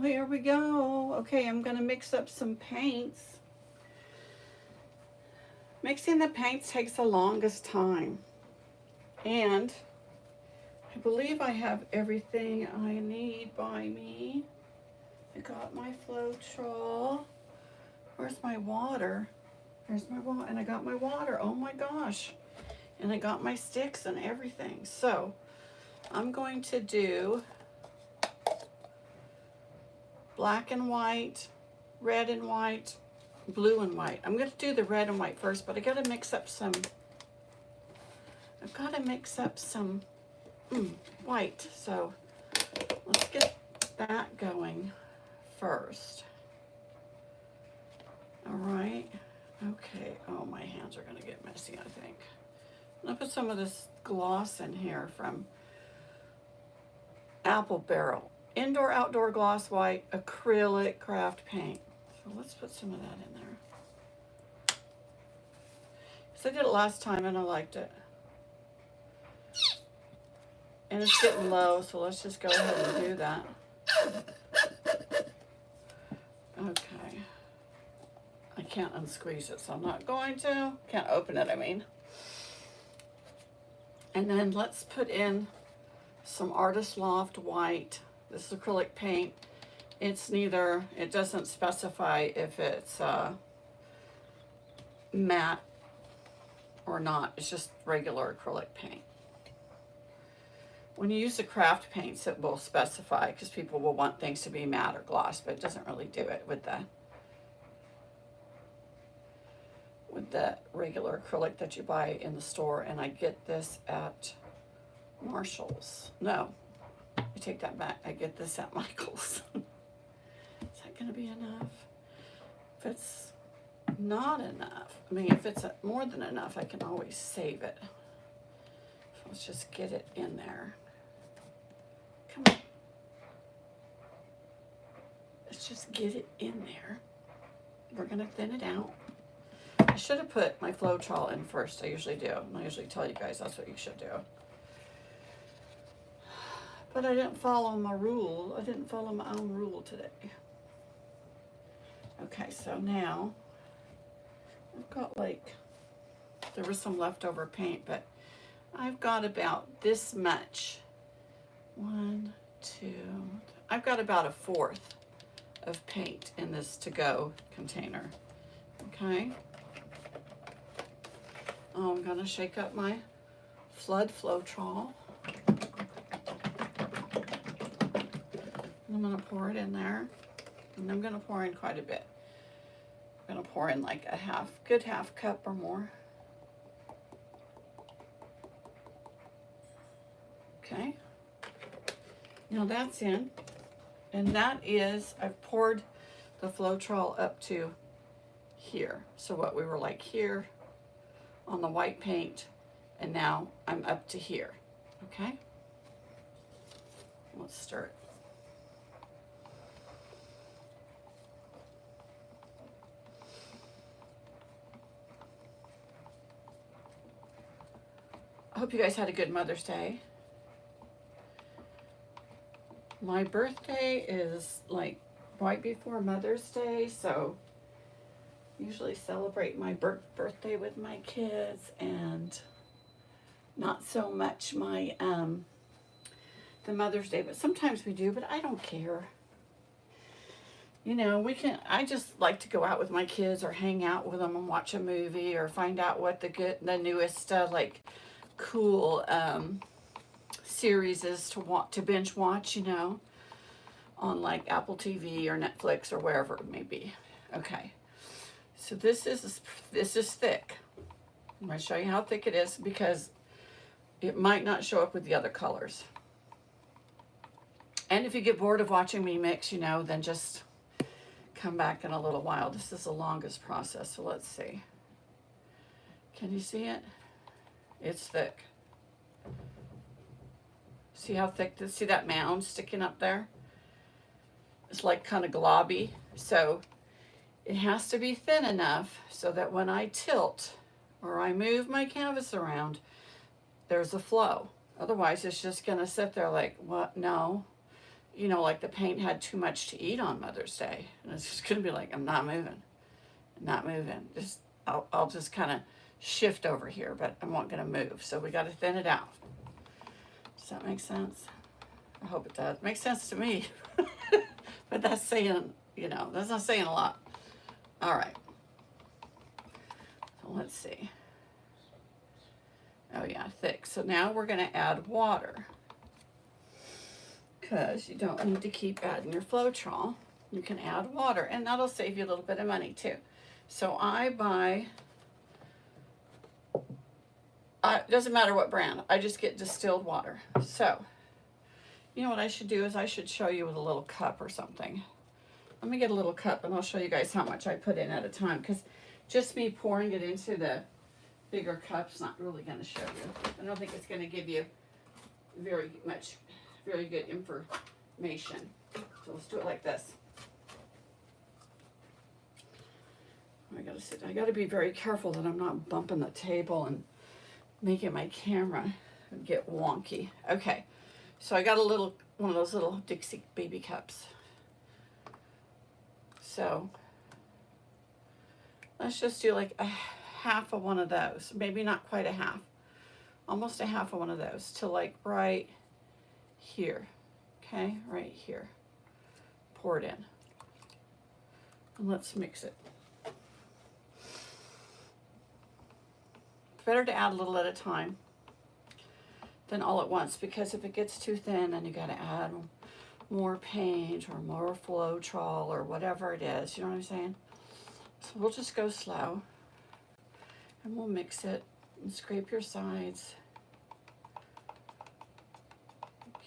here we go. Okay, I'm gonna mix up some paints. Mixing the paints takes the longest time. And I believe I have everything I need by me. I got my Floetrol. Where's my water? There's my water, and I got my water. Oh my gosh. And I got my sticks and everything. So I'm going to do black and white, red and white, blue and white. I'm going to do the red and white first, but I got to mix up some, I've got to mix up some white. So let's get that going first. All right. Okay. Oh, my hands are going to get messy, I think. I'm going to put some of this gloss in here from Apple Barrel. Indoor Outdoor Gloss White Acrylic Craft Paint. So let's put some of that in there. So I did it last time and I liked it. And it's getting low, so let's just go ahead and do that. Okay. I can't unsqueeze it, so I'm not going to. Can't open it, I mean. And then let's put in some Artist Loft White. This is acrylic paint. It's neither, it doesn't specify if it's matte or not. It's just regular acrylic paint. When you use the craft paints, it will specify because people will want things to be matte or gloss, but it doesn't really do it with the regular acrylic that you buy in the store. And I get this at Marshall's. No, I take that back. I get this at Michael's. Is that going to be enough? If it's not enough, I mean, if it's more than enough, I can always save it. So let's just get it in there. Come on. Let's just get it in there. We're going to thin it out. I should have put my Floetrol in first. I usually do. And I usually tell you guys that's what you should do. But I didn't follow my rule. I didn't follow my own rule today. Okay, so now I've got there was some leftover paint, but I've got about this much. 1, 2, I've got about a fourth of paint in this to-go container. Okay. I'm gonna shake up my Floetrol. I'm gonna pour it in there, and I'm gonna pour in quite a bit. I'm gonna pour in like a good half cup or more. Okay. Now that's in, and that is, I've poured the Floetrol up to here. So what we were like here on the white paint, and now I'm up to here. Okay. Let's stir it. I hope you guys had a good Mother's Day. My birthday is like right before Mother's Day, so usually celebrate my birthday with my kids, and not so much my the Mother's Day, but sometimes we do, but I don't care. You know, I just like to go out with my kids or hang out with them and watch a movie or find out what the newest like cool series is to binge watch, you know, on like Apple TV or Netflix or wherever it may be. Okay, so this is thick. I'm going to show you how thick it is because it might not show up with the other colors. And if you get bored of watching me mix, you know, then just come back in a little while. This is the longest process, so let's see. Can you see it? It's thick. See how thick this? See that mound sticking up there? It's like kind of globby. So it has to be thin enough so that when I tilt or I move my canvas around, there's a flow. Otherwise, it's just going to sit there like, what? No. you know, like the paint had too much to eat on Mother's Day. And it's just going to be like, I'm not moving. I'm not moving. Just, I'll just kind of shift over here, but I'm not going to move. So we got to thin it out. Does that make sense? I hope it does. Makes sense to me. But that's saying, you know, that's not saying a lot. All right. So let's see. Oh yeah, thick. So now we're going to add water, because you don't need to keep adding your Floetrol. You can add water, and that'll save you a little bit of money too. So I buy, it doesn't matter what brand, I just get distilled water. So, you know what I should do is I should show you with a little cup or something. Let me get a little cup and I'll show you guys how much I put in at a time, because just me pouring it into the bigger cup's not really going to show you. I don't think it's going to give you very good information. So let's do it like this. I gotta be very careful that I'm not bumping the table and making my camera get wonky. Okay, so I got one of those little Dixie baby cups. So let's just do like a half of one of those, maybe not quite a half, almost a half of one of those to like right here. Okay, right here. Pour it in. And let's mix it. It's better to add a little at a time than all at once, because if it gets too thin, then you got to add more paint or more Floetrol or whatever it is. You know what I'm saying? So we'll just go slow and we'll mix it and scrape your sides.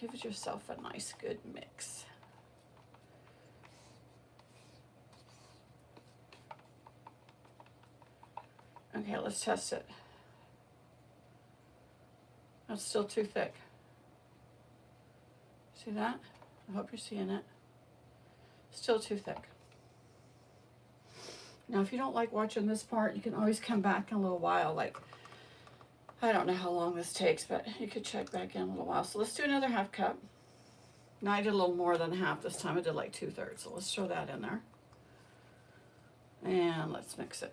Give yourself a nice, good mix. Okay, let's test it. That's still too thick. See that? I hope you're seeing it. Still too thick. Now, if you don't like watching this part, you can always come back in a little while. Like, I don't know how long this takes, but you could check back in a little while. So let's do another half cup. Now I did a little more than half this time. I did like 2/3. So let's throw that in there. And let's mix it.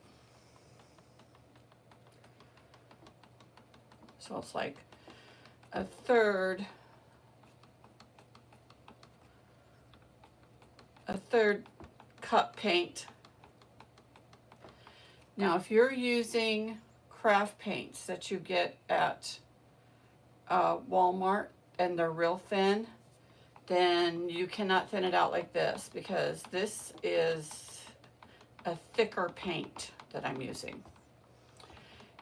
So it's like a third cup paint. Now, if you're using craft paints that you get at Walmart and they're real thin, then you cannot thin it out like this, because this is a thicker paint that I'm using.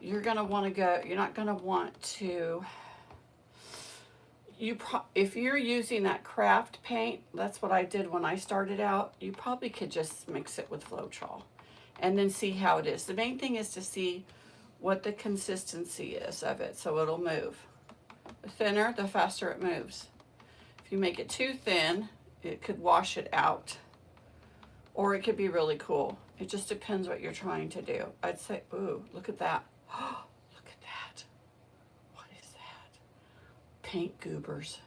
You're gonna want to go, you're not gonna want to, if you're using that craft paint, that's what I did when I started out, you probably could just mix it with Floetrol and then see how it is. The main thing is to see what the consistency is of it, so it'll move. The thinner, the faster it moves. If you make it too thin, it could wash it out, or it could be really cool. It just depends what you're trying to do. I'd say, ooh, look at that. Look at that. What is that? Paint goobers.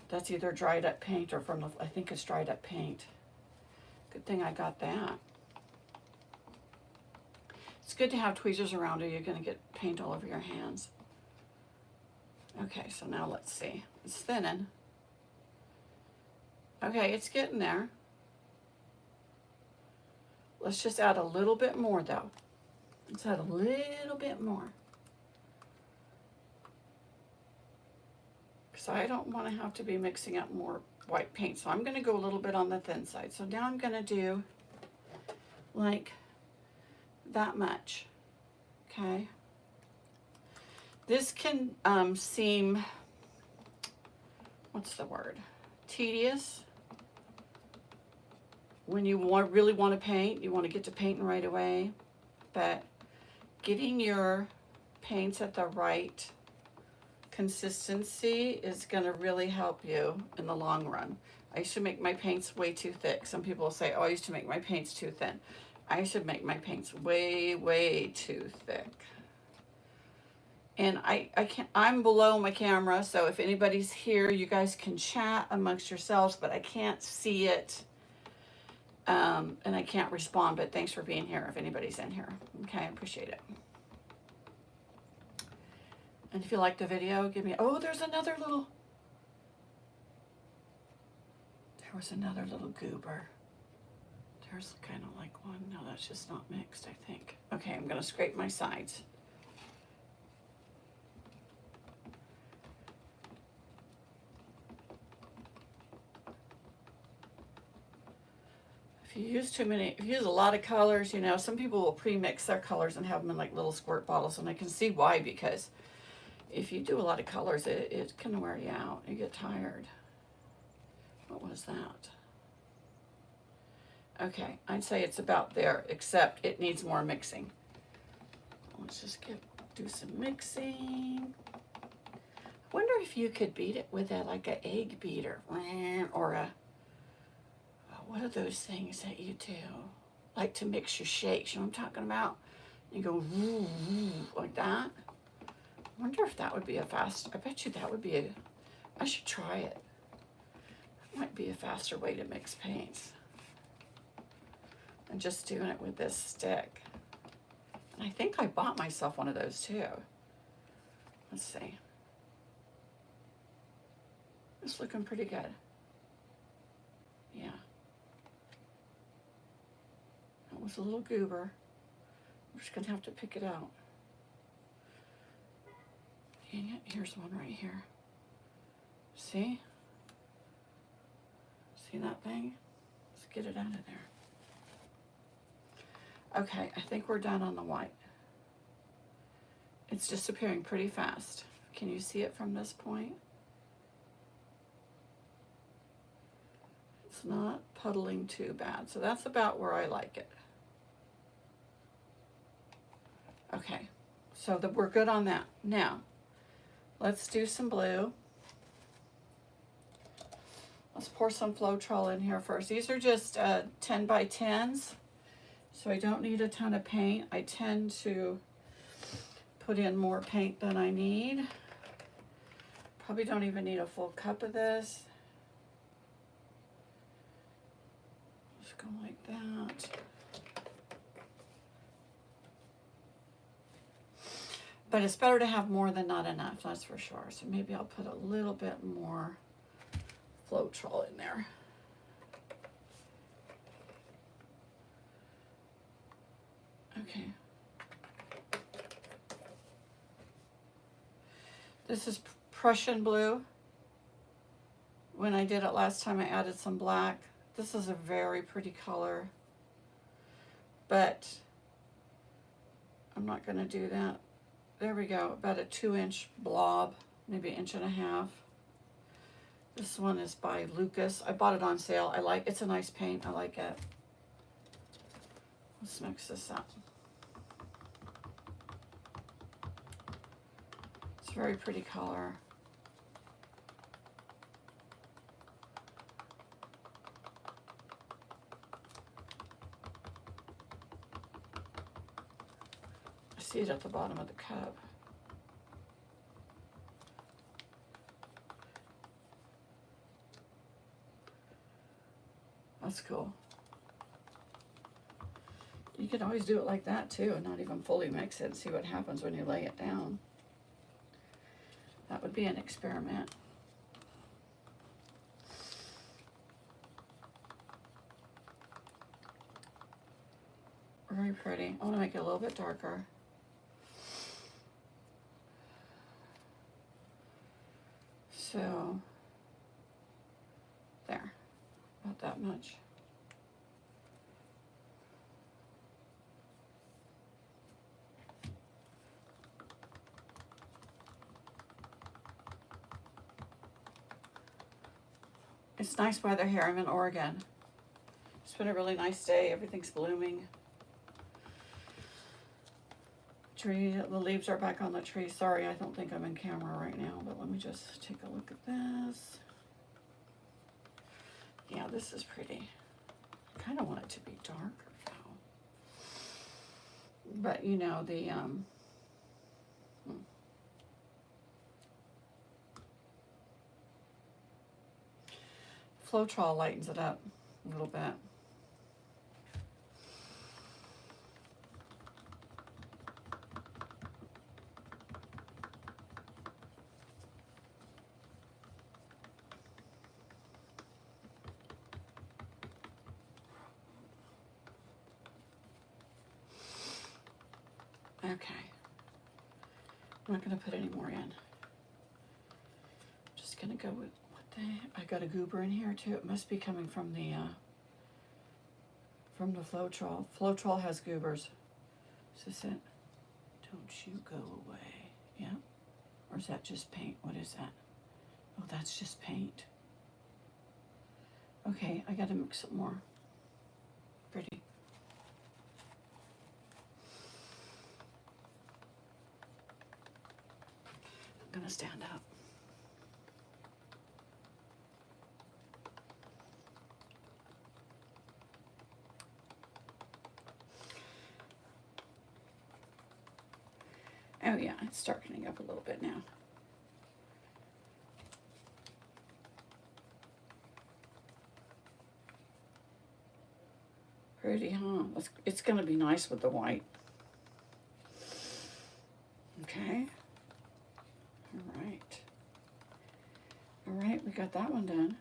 That's either dried up paint or from the, I think it's dried up paint. Good thing I got that. It's good to have tweezers around, or you're going to get paint all over your hands. Okay, so now let's see. It's thinning. Okay, it's getting there. Let's just add a little bit more though. Let's add a little bit more. Because I don't want to have to be mixing up more white paint. So I'm going to go a little bit on the thin side. So now I'm going to do like that much. Okay. This can seem, what's the word? Tedious. When you really want to paint, you want to get to painting right away. But getting your paints at the right consistency is going to really help you in the long run. I used to make my paints way too thick. Some people say, oh, I used to make my paints too thin. I should make my paints way, way too thick. And I can't, I'm below my camera, so if anybody's here, you guys can chat amongst yourselves, but I can't see it. And I can't respond, but thanks for being here if anybody's in here. Okay, I appreciate it. And if you like the video, give me, oh, there's another little, there was another little goober. There's kind of like one. No, that's just not mixed, I think. Okay, I'm gonna scrape my sides. If you use too many, if you use a lot of colors, you know, some people will pre-mix their colors and have them in like little squirt bottles, and I can see why, because if you do a lot of colors, it can wear you out. You get tired. What was that? Okay, I'd say it's about there, except it needs more mixing. Let's just do some mixing. I wonder if you could beat it with like an egg beater, or a, what are those things that you do? Like to mix your shakes, you know what I'm talking about? You go like that. I wonder if that would be a fast, I bet you that would be I should try it. That might be a faster way to mix paints than just doing it with this stick. And I think I bought myself one of those too. Let's see. It's looking pretty good. Yeah. That was a little goober. I'm just gonna have to pick it out. Dang it, here's one right here. See? See that thing? Let's get it out of there. Okay, I think we're done on the white. It's disappearing pretty fast. Can you see it from this point? It's not puddling too bad, so that's about where I like it. Okay, so we're good on that. Now, let's do some blue. Let's pour some Floetrol in here first. These are just 10 by 10s, so I don't need a ton of paint. I tend to put in more paint than I need. Probably don't even need a full cup of this. Just go like that. But it's better to have more than not enough, that's for sure. So maybe I'll put a little bit more Floetrol in there. Okay. This is Prussian blue. When I did it last time, I added some black. This is a very pretty color, but I'm not gonna do that. There we go, about a 2-inch blob, maybe 1.5 inches. This one is by Lucas. I bought it on sale. It's a nice paint, I like it. Let's mix this up. It's a very pretty color. I see it at the bottom of the cup. That's cool. You can always do it like that too and not even fully mix it and see what happens when you lay it down. That would be an experiment. Very pretty. I want to make it a little bit darker. So, there, about that much. It's nice weather here. I'm in Oregon. It's been a really nice day. Everything's blooming. Tree, the leaves are back on the tree. Sorry, I don't think I'm in camera right now, but let me just take a look at this. Yeah, this is pretty. I kind of want it to be darker though. But you know, the Floetrol lightens it up a little bit. Okay. I'm not going to put any more in. Just going to go with what I got a goober in here too. It must be coming from the Floetrol. Floetrol has goobers. Is this it? Don't you go away. Yeah. Or is that just paint? What is that? Oh, that's just paint. Okay, I got to mix it more. Pretty. I'm going to stand up. Oh yeah, it's darkening up a little bit now. Pretty, huh? It's going to be nice with the white. Okay. All right. All right, we got that one done.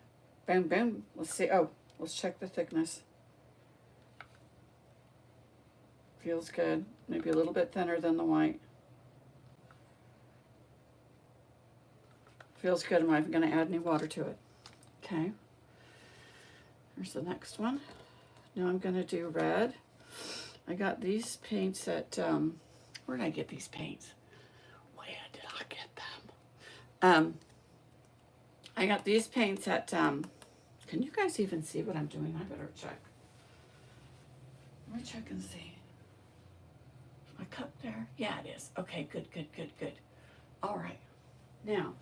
Boom, boom. Let's see. Oh, let's check the thickness. Feels good. Maybe a little bit thinner than the white. Feels good. I'm not even going to add any water to it. Okay. Here's the next one. Now I'm going to do red. I got these paints at, where did I get these paints? Where did I get them? I got these paints at, can you guys even see what I'm doing? I better check. Let me check and see. My cup there? Yeah, it is. Okay, good, good, good, good. All right. Now,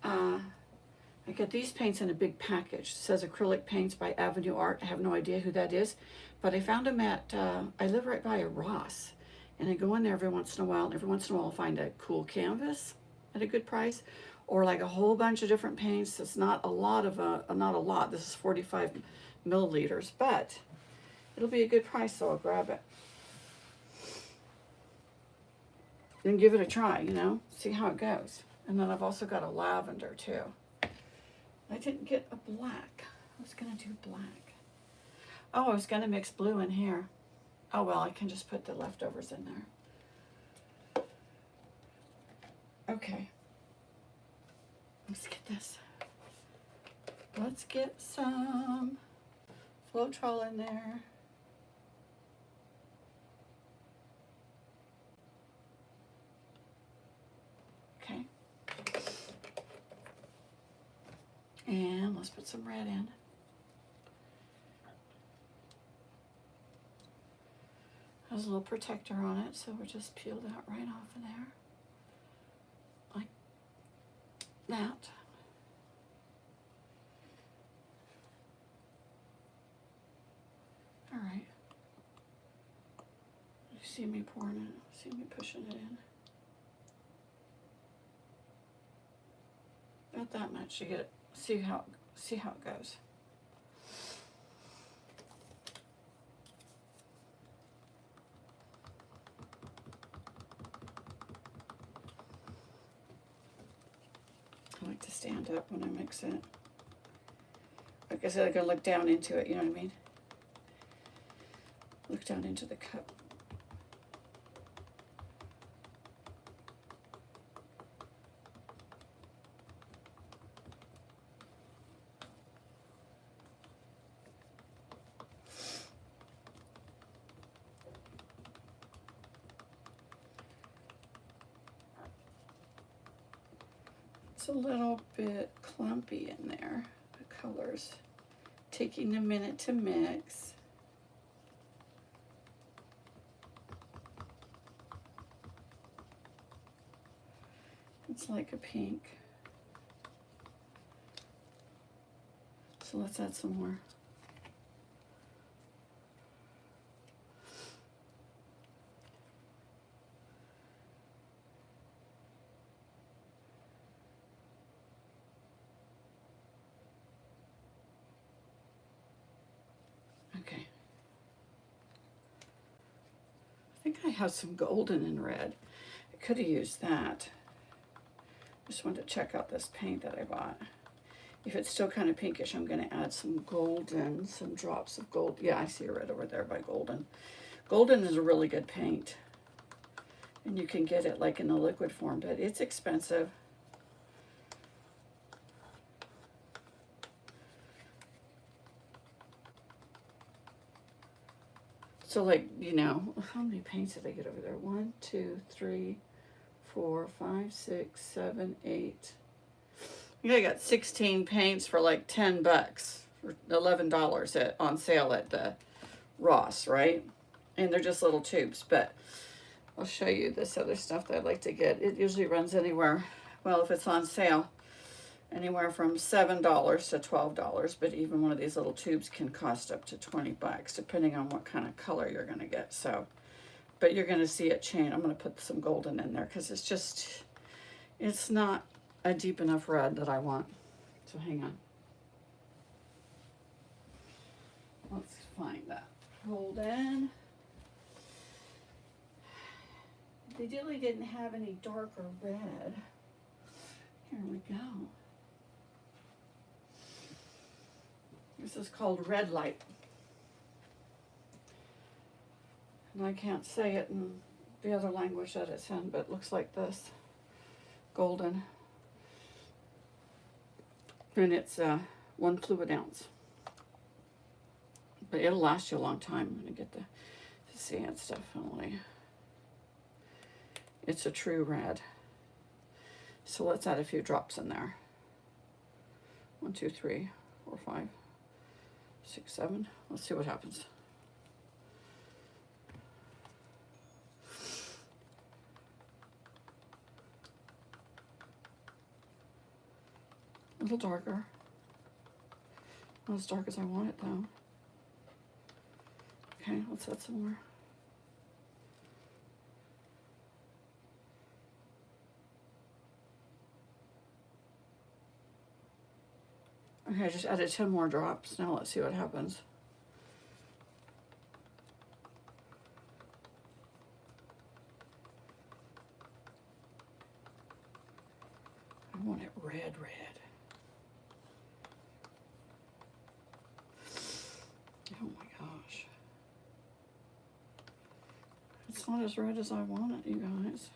I got these paints in a big package. It says acrylic paints by Avenue Art. I have no idea who that is, but I found them at, I live right by a Ross, and I go in there every once in a while, and every once in a while I'll find a cool canvas at a good price, or like a whole bunch of different paints. It's not a lot of, not a lot. This is 45 milliliters, but it'll be a good price, so I'll grab it. Then give it a try, you know, see how it goes. And then I've also got a lavender too. I didn't get a black. I was gonna do black. Oh, I was gonna mix blue in here. Oh well, I can just put the leftovers in there. Okay. Let's get this. Let's get some Floetrol in there. Okay. And let's put some red in. Has a little protector on it, so we'll just peel that right off of there. Like that. All right. You see me pouring it, see me pushing it in. About that much, you get it. See how it goes. I like to stand up when I mix it. Like I said, I gotta look down into it, you know what I mean? Look down into the cup. It's a little bit clumpy in there, the colors. Taking a minute to mix. It's like a pink. So let's add some more. Okay. I think I have some golden in red. I could have used that. Just wanted to check out this paint that I bought. If it's still kind of pinkish, I'm going to add some golden, some drops of gold. Yeah, I see a red over there by golden. Golden is a really good paint. And you can get it like in the liquid form, but it's expensive. So like, you know, how many paints did I get over there? 1, 2, 3, 4, 5, 6, 7, 8. I think I got 16 paints for like $10 or $11 on sale at the Ross, right? And they're just little tubes, but I'll show you this other stuff that I like to get. It usually runs anywhere, well, if it's on sale, anywhere from $7 to $12, but even one of these little tubes can cost up to $20, depending on what kind of color you're going to get. So, but you're going to see it change. I'm going to put some golden in there because it's just, it's not a deep enough red that I want. So hang on. Let's find that golden. They really didn't have any darker red. Here we go. This is called Red Light. And I can't say it in the other language that it's in, but it looks like this. Golden. And it's 1 fluid ounce. But it'll last you a long time. I'm going to get to see it stuff only. It's a true red. So let's add a few drops in there. 1, 2, 3, 4, 5, 6, 7. Let's see what happens. A little darker. Not as dark as I want it though. Okay, let's add some more. Okay, I just added 10 more drops. Now let's see what happens. I want it red, red. Oh my gosh. It's not as red as I want it, you guys.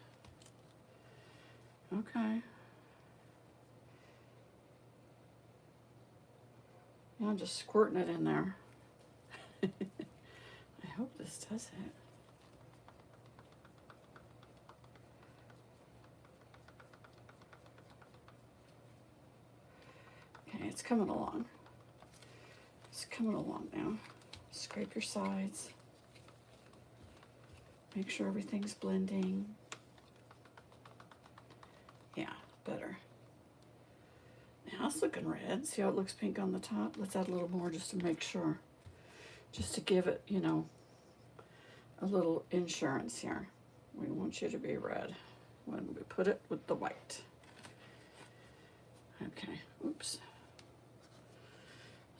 Okay. Yeah, I'm just squirting it in there. I hope this does it. Okay, it's coming along. It's coming along now. Scrape your sides. Make sure everything's blending. Yeah, better. Now it's looking red. See how it looks pink on the top? Let's add a little more just to make sure. Just to give it, you know, a little insurance here. We want you to be red when we put it with the white. Okay, oops.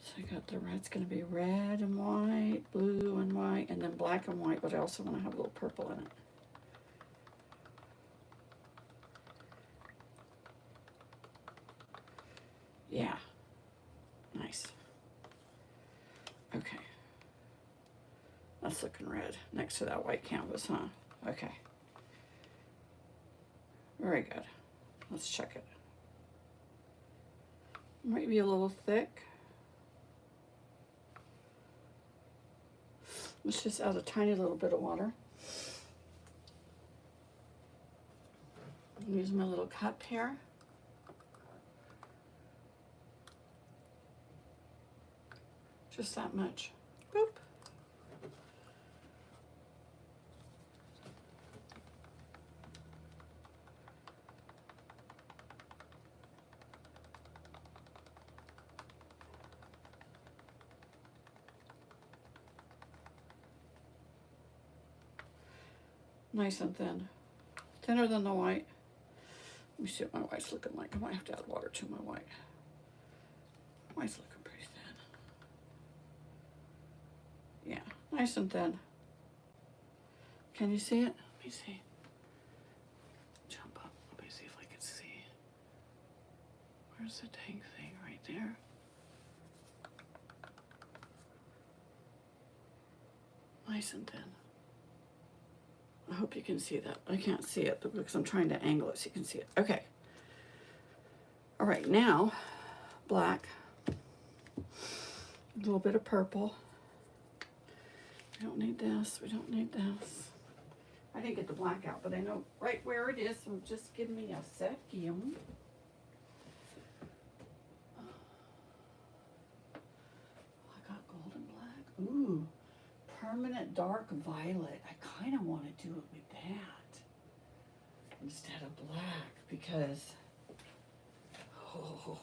So I got the red's gonna be red and white, blue and white, and then black and white, but I also wanna have a little purple in it. Yeah, nice. Okay. That's looking red next to that white canvas, huh? Okay. Very good. Let's check it. Might be a little thick. Let's just add a tiny little bit of water. Use my little cup here. Just that much. Boop. Nice and thin. Thinner than the white. Let me see what my white's looking like. I might have to add water to my white. White's looking pretty thin. Nice and thin. Can you see it? Let me see. Jump up. Let me see if I can see. Where's the dang thing? Right there. Nice and thin. I hope you can see that. I can't see it because I'm trying to angle it so you can see it. Okay. All right, now black. A little bit of purple. We don't need this. We don't need this. I didn't get the black out, but I know right where it is, so just give me a second. I got golden black. Ooh, permanent dark violet. I kind of want to do it with that instead of black because, oh,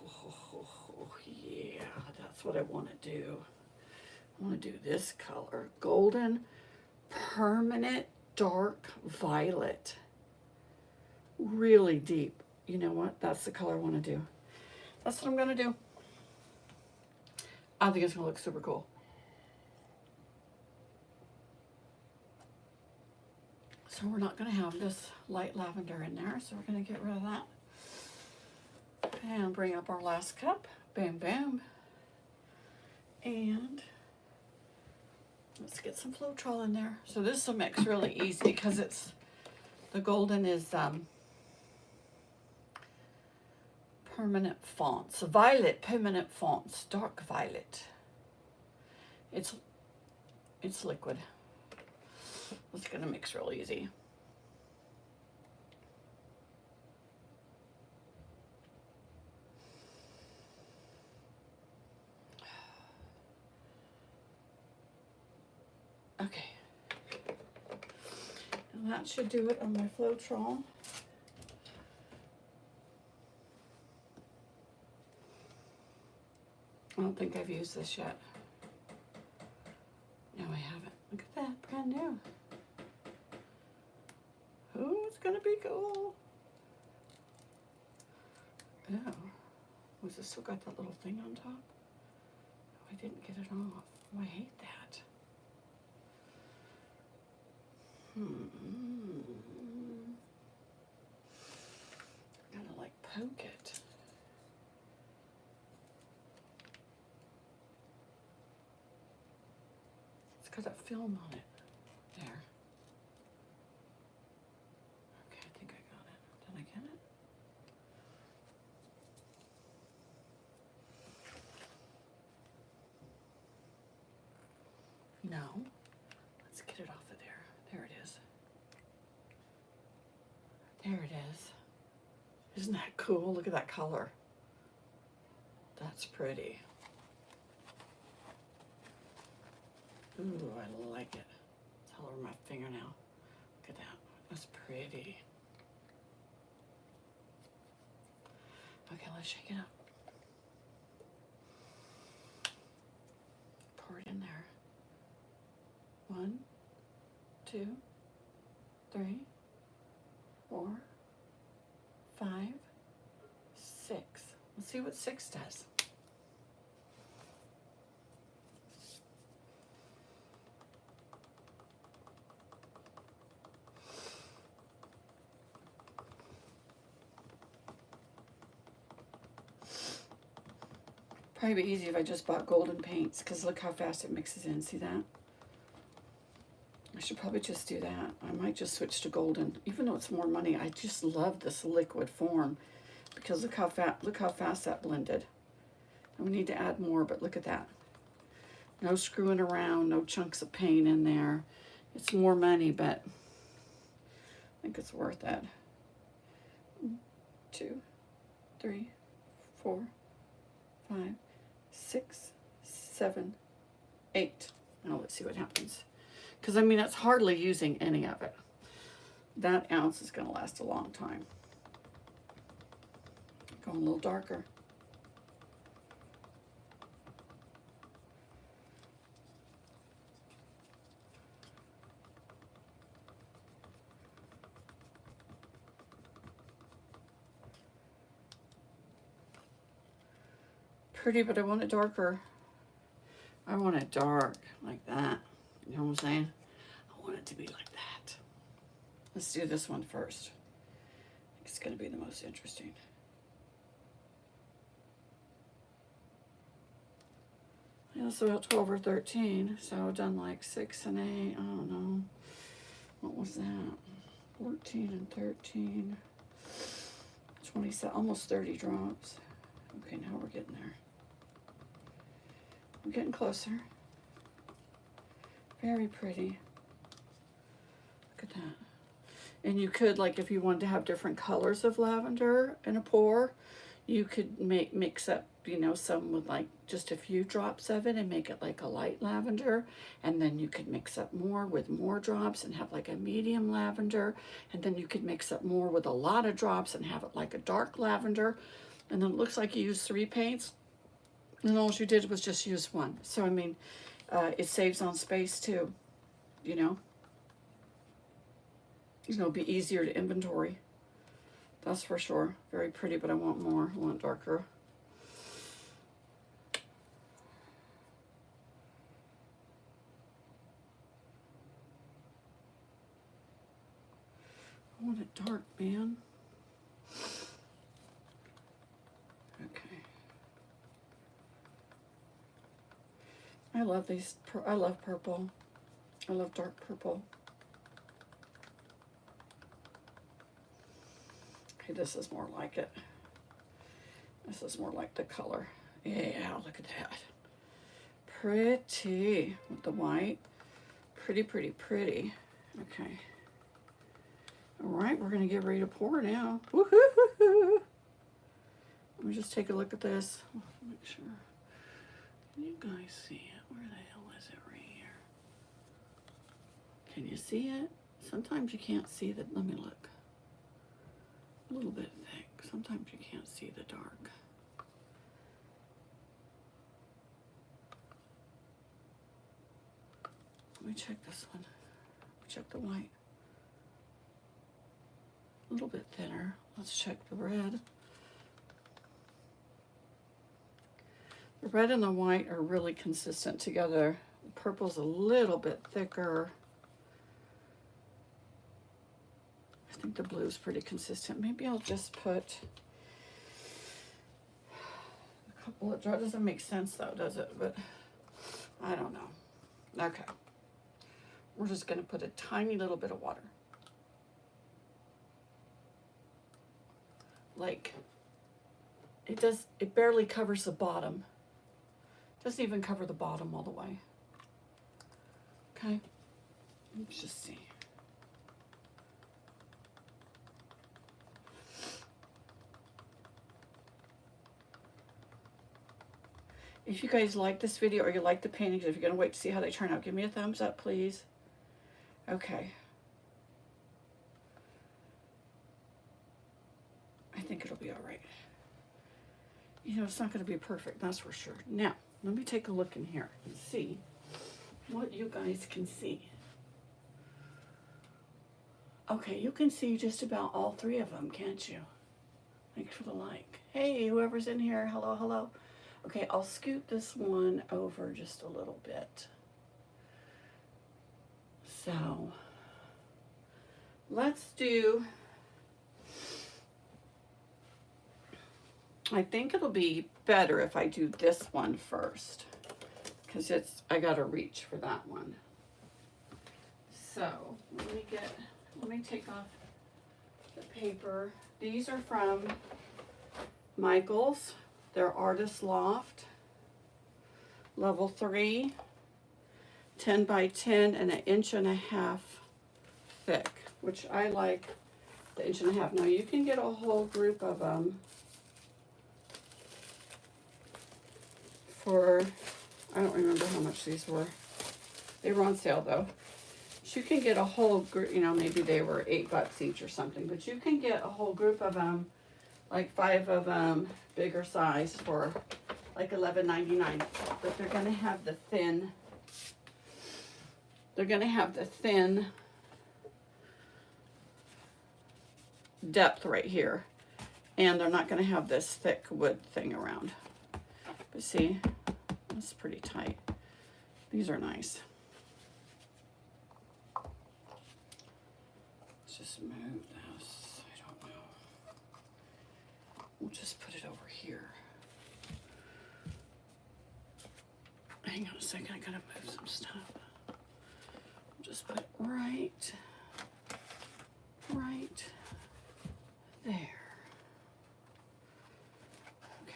yeah, that's what I want to do. I want to do this color, golden permanent dark violet, really deep. You know what? That's the color I want to do. That's what I'm going to do. I think it's going to look super cool. So we're not going to have this light lavender in there, so we're going to get rid of that. And bring up our last cup. Bam, bam. And let's get some Floetrol in there. So this will mix really easy because it's, the golden is permanent fonts. Violet permanent fonts, dark violet. It's liquid. It's gonna mix real easy. Okay. And that should do it on my Floetrol. I don't think I've used this yet. No, I haven't. Look at that, brand new. Oh, it's gonna be cool. Oh, was it still got that little thing on top? Oh, I didn't get it off. Oh, I hate that. Gotta like poke it. It's got that film on it. There. Okay, I think I got it. Did I get it? No. Let's get it off of there. There it is. There it is. Isn't that cool? Look at that color. That's pretty. Ooh, I like it. It's all over my finger now. Look at that. That's pretty. Okay, let's shake it up. Pour it in there. 1, 2, 3, 4, 5, 6. Let's see what 6 does. Probably be easy if I just bought golden paints because look how fast it mixes in. See that? I should probably just do that. I might just switch to golden, even though it's more money. I just love this liquid form because look how fast that blended. And we need to add more, but look at that. No screwing around, no chunks of paint in there. It's more money, but I think it's worth it. 1, 2, 3, 4, 5, 6, 7, 8. Now let's see what happens. Because, I mean, it's hardly using any of it. That ounce is going to last a long time. Going a little darker. Pretty, but I want it darker. I want it dark, like that. You know what I'm saying? I want it to be like that. Let's do this one first. It's going to be the most interesting. Yeah, so about 12 or 13. So I've done like 6 and 8. I don't know. What was that? 14 and 13. 27, almost 30 drops. Okay, now we're getting there. We're getting closer. Very pretty. Look at that. And you could, like, if you wanted to have different colors of lavender in a pour, you could mix up, you know, some with like just a few drops of it and make it like a light lavender. And then you could mix up more with more drops and have like a medium lavender. And then you could mix up more with a lot of drops and have it like a dark lavender. And then it looks like you used 3 paints. And all you did was just use 1. So, I mean, it saves on space too, you know. It'll be easier to inventory. That's for sure. Very pretty, but I want more. I want darker. I want it dark, man. Okay. I love these. I love purple. I love dark purple. Okay, this is more like it. This is more like the color. Yeah, look at that. Pretty with the white. Pretty, pretty, pretty. Okay. All right, we're going to get ready to pour now. Woohoo! Let me just take a look at this. Make sure. Can you guys see it? Where the hell is it right here? Can you see it? Sometimes you can't see the, let me look. A little bit thick. Sometimes you can't see the dark. Let me check this one. Check the white. A little bit thinner. Let's check the red. The red and the white are really consistent together. The purple's a little bit thicker. I think the blue's pretty consistent. Maybe I'll just put a couple of drops. Doesn't make sense though, does it? But I don't know. Okay. We're just going to put a tiny little bit of water. Like, it barely covers the bottom. Doesn't even cover the bottom all the way. Okay, let's just see. If you guys like this video or you like the paintings, if you're going to wait to see how they turn out, give me a thumbs up, please. Okay. I think it'll be all right. You know, it's not going to be perfect, that's for sure. Now, let me take a look in here and see what you guys can see. Okay, you can see just about all 3 of them, can't you? Thanks for the like. Hey, whoever's in here, hello, hello. Okay, I'll scoot this one over just a little bit. So, let's do, I think it'll be better if I do this one first, because I gotta reach for that one. So, let me take off the paper. These are from Michael's. They're Artist Loft, level 3, 10 by 10 and 1.5 inches thick, which I like the 1.5 inches. Now you can get a whole group of them for, I don't remember how much these were. They were on sale though. But you can get a whole group, you know, maybe they were $8 each or something, but you can get a whole group of them, like 5 of them, bigger size, for like $11.99. But they're gonna have the thin, depth right here, and they're not gonna have this thick wood thing around. But see, that's pretty tight. These are nice. just move this? I don't know. We'll just put it over here. Hang on a second, I gotta move some stuff. Just put it right there. Okay.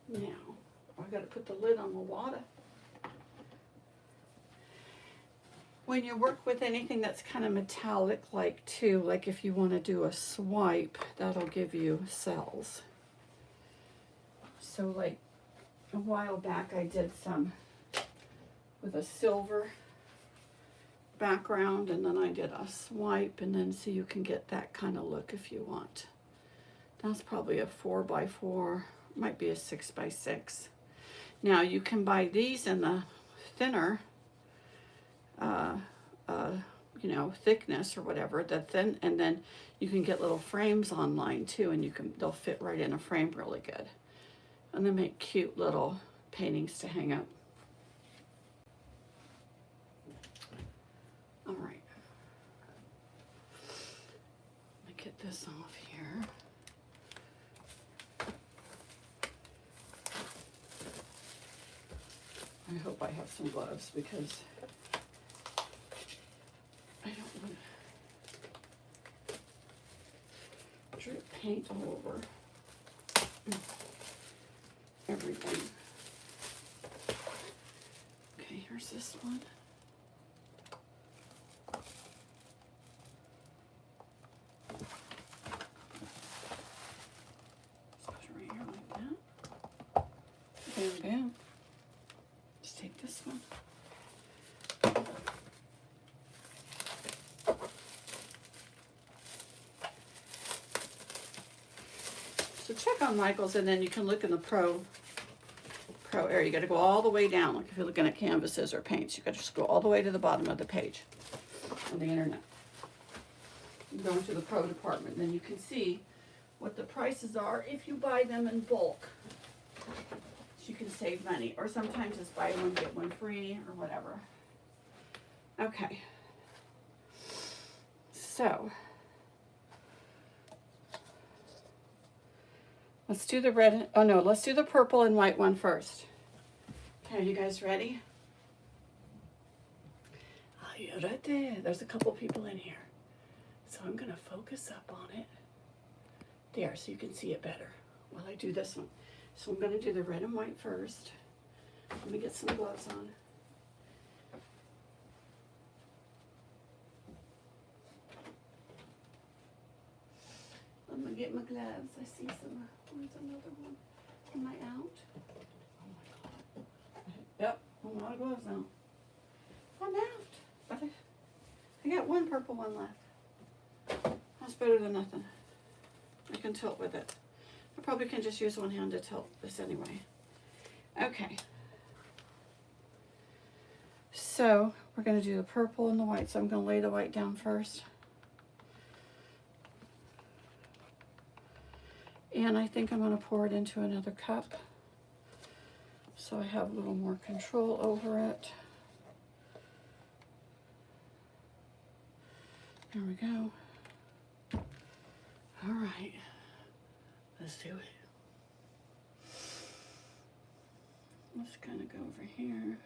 Now, I gotta put the lid on the water. When you work with anything that's kind of metallic like too, like if you want to do a swipe, that'll give you cells. So like a while back I did some with a silver background, and then I did a swipe, and then so you can get that kind of look if you want. That's probably a 4x4, might be a 6x6. Now you can buy these in the thinner you know, thickness or whatever, the thin, and then you can get little frames online too, and they'll fit right in a frame really good, and they make cute little paintings to hang up. All right, let me get this off here. I hope I have some gloves because I don't want to drip paint all over everything. Okay, here's this one. Just put it right here like that. Bam, bam. Just take this one. So check on Michael's, and then you can look in the pro area. You got to go all the way down. Like if you're looking at canvases or paints, you got to just go all the way to the bottom of the page on the internet. You go into the pro department, then you can see what the prices are if you buy them in bulk. So you can save money, or sometimes it's buy one get one free or whatever. Okay. So let's do the red. Oh no, let's do the purple and white one first. Okay, are you guys ready? Oh, you're right there. There's a couple people in here. So I'm gonna focus up on it. There, so you can see it better while I do this one. So I'm gonna do the red and white first. Let me get some gloves on. I'm gonna get my gloves. I see some. Where's another one? Am I out? Oh my God. Yep, I'm out of gloves now. I'm out. But I got one purple one left. That's better than nothing. I can tilt with it. I probably can just use one hand to tilt this anyway. Okay. So we're gonna do the purple and the white. So I'm gonna lay the white down first. And I think I'm going to pour it into another cup so I have a little more control over it. There we go. All right, let's do it. Let's kind of go over here.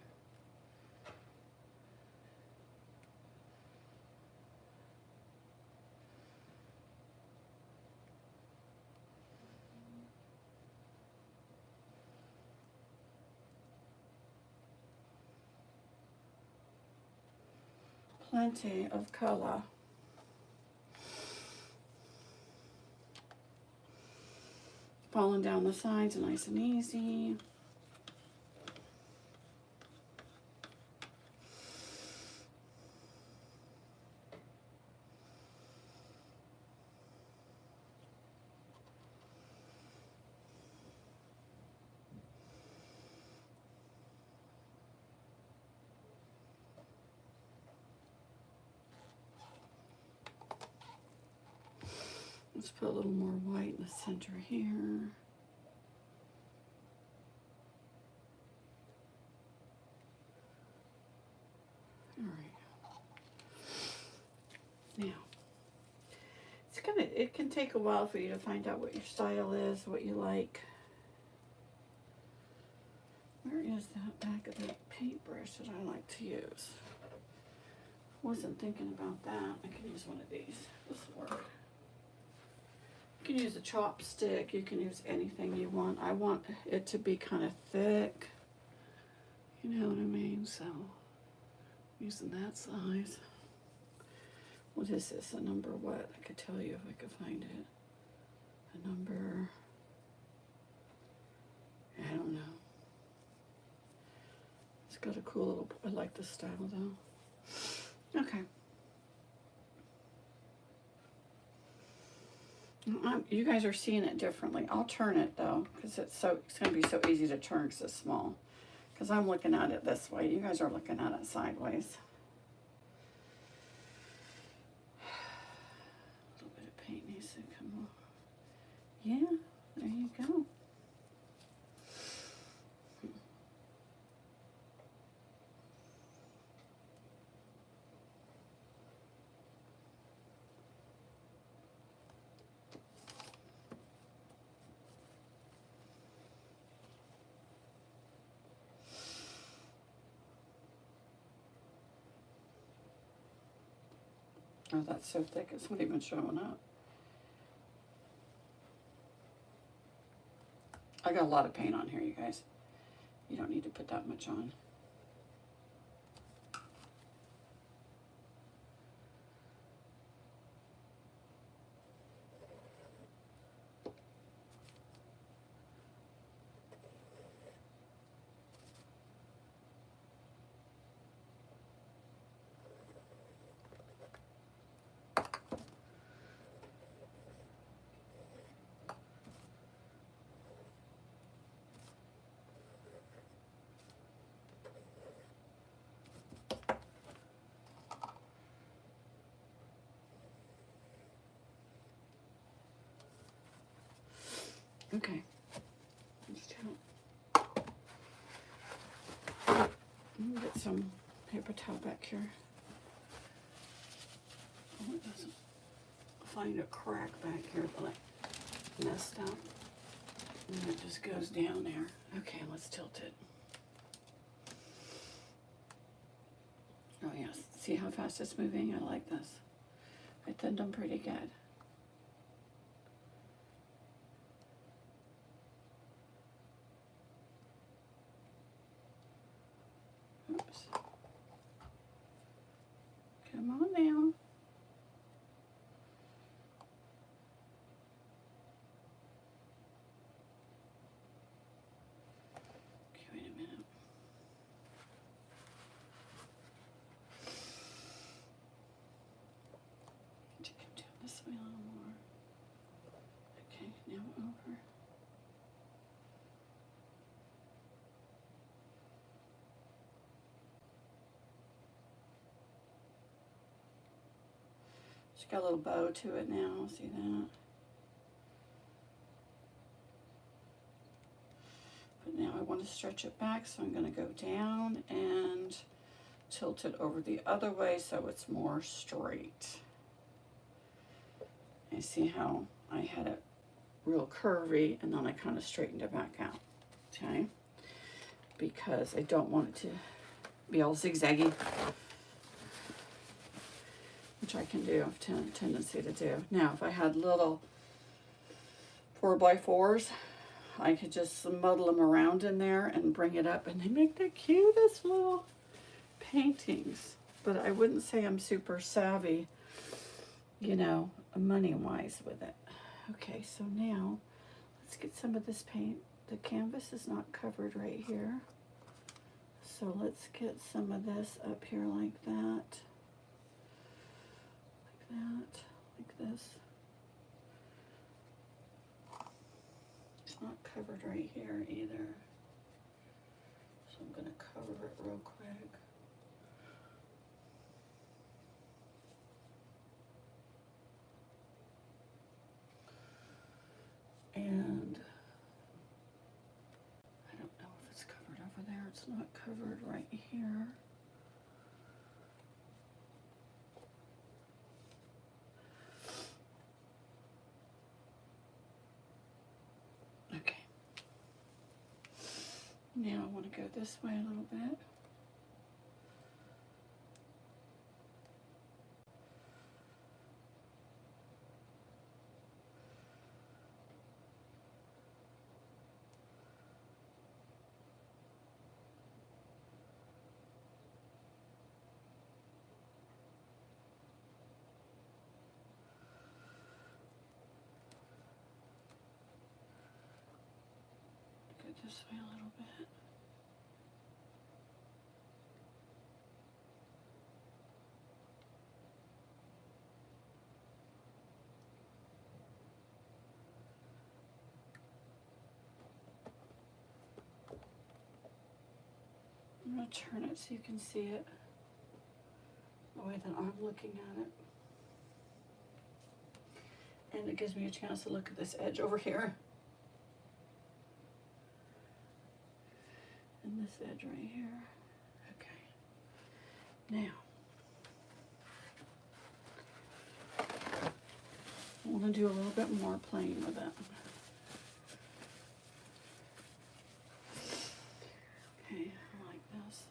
Plenty of color. Falling down the sides, nice and easy. Let's put a little more white in the center here. All right. Now, it can take a while for you to find out what your style is, what you like. Where is that back of the paintbrush that I like to use? Wasn't thinking about that. I can use one of these. This will work. You can use a chopstick. You can use anything you want. I want it to be kind of thick. You know what I mean? So, using that size. What is this? A number what? I could tell you if I could find it. A number... I don't know. It's got a cool little... I like this style though. Okay. You guys are seeing it differently. I'll turn it though, because it's going to be so easy to turn because it's small. Because I'm looking at it this way. You guys are looking at it sideways. A little bit of paint needs to come off. Yeah, there you go. Oh, that's so thick, it's not even showing up. I got a lot of paint on here, you guys. You don't need to put that much on. Okay. Let me get some paper towel back here. Oh, it doesn't find a crack back here that I messed up. And it just goes down there. Okay, let's tilt it. Oh yes, see how fast it's moving? I like this. I thinned them pretty good. Oops. Come on now. Okay, wait a minute. To come down this way a little more. Okay, now over. It's got a little bow to it now, see that? But now I want to stretch it back, so I'm going to go down and tilt it over the other way so it's more straight. You see how I had it real curvy and then I kind of straightened it back out, okay? Because I don't want it to be all zigzaggy, which I can do, I have a tendency to do. Now, if I had little 4x4s, I could just muddle them around in there and bring it up, and they make the cutest little paintings. But I wouldn't say I'm super savvy, you know, money-wise with it. Okay, so now let's get some of this paint. The canvas is not covered right here. So let's get some of this up here like that. Like that, like this. It's not covered right here either. So I'm gonna cover it real quick. And I don't know if it's covered over there. It's not covered right here. Now I want to go this way a little bit. Go this way a little bit. I'm going to turn it so you can see it the way that I'm looking at it. And it gives me a chance to look at this edge over here. And this edge right here. Okay. Now, I want to do a little bit more playing with it. Okay, I like this.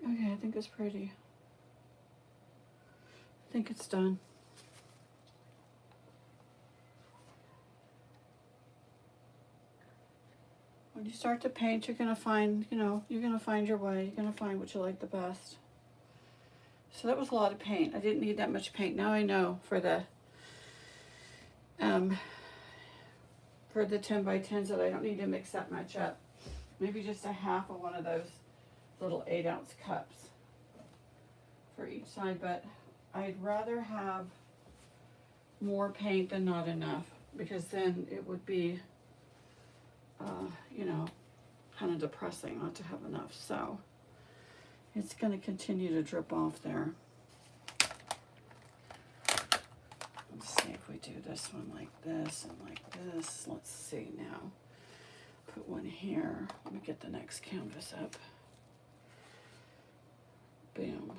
Okay, I think it's pretty. I think it's done. When you start to paint, you're going to find, you're going to find your way. You're going to find what you like the best. So that was a lot of paint. I didn't need that much paint. Now I know for the 10 by 10s that I don't need to mix that much up. Maybe just a half of one of those little 8-ounce cups for each side, but I'd rather have more paint than not enough, because then it would be, kind of depressing not to have enough. So it's going to continue to drip off there. Let's see if we do this one like this and like this. Let's see now. Put one here. Let me get the next canvas up. Bam.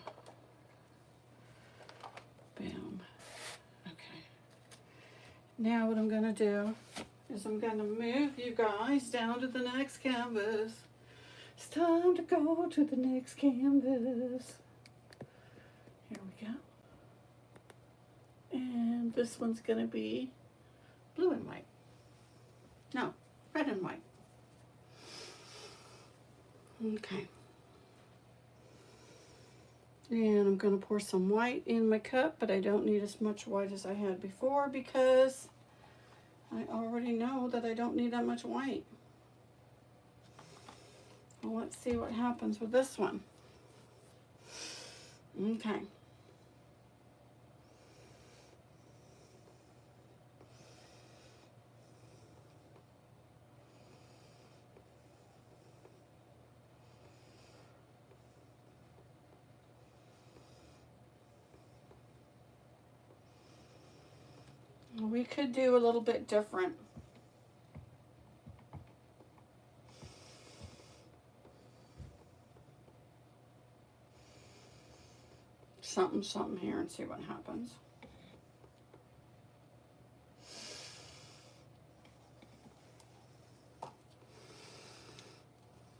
Bam. Okay. Now what I'm going to do is I'm going to move you guys down to the next canvas. It's time to go to the next canvas. Here we go. And this one's going to be blue and white. No, red and white. Okay. And I'm going to pour some white in my cup, but I don't need as much white as I had before because I already know that I don't need that much white. Well, let's see what happens with this one. Okay. We could do a little bit different. Something here and see what happens.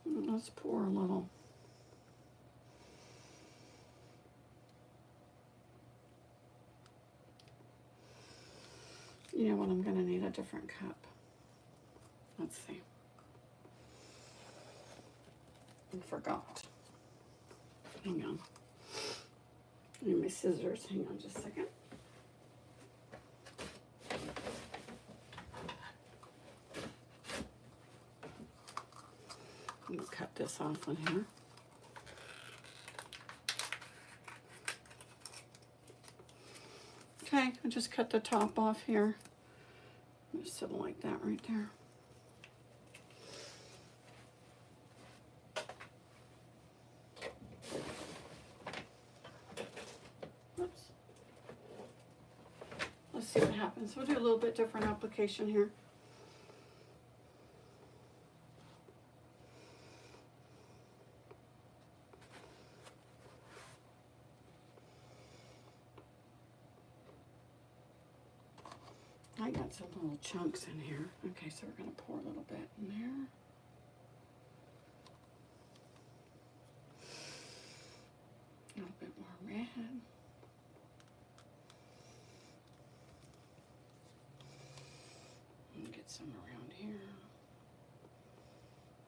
Let's pour a little. You know what, I'm gonna need a different cup. Let's see. I forgot. Hang on. I need my scissors. Hang on just a second. Let me cut this off on here. Okay, I just cut the top off here. Just something like that right there. Oops. Let's see what happens. We'll do a little bit different application here. I got some little chunks in here. Okay, so we're going to pour a little bit in there. A little bit more red. And get some around here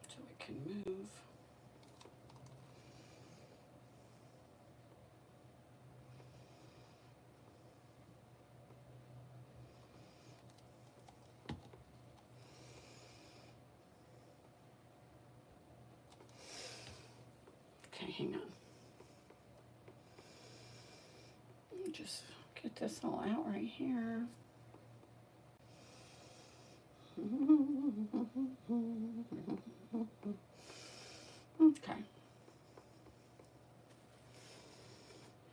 so it can move. Okay, hang on. Just get this all out right here. Okay.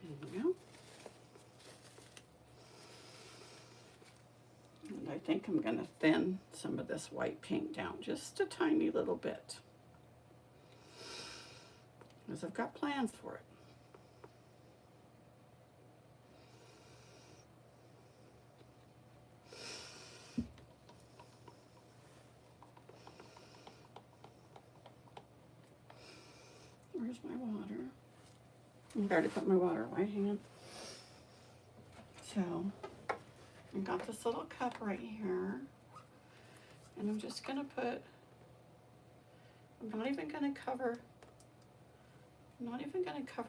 There we go. And I think I'm going to thin some of this white paint down just a tiny little bit, because I've got plans for it. Where's my water? I've already put my water away. Hang on. So I got this little cup right here, and I'm just gonna put. I'm not even gonna cover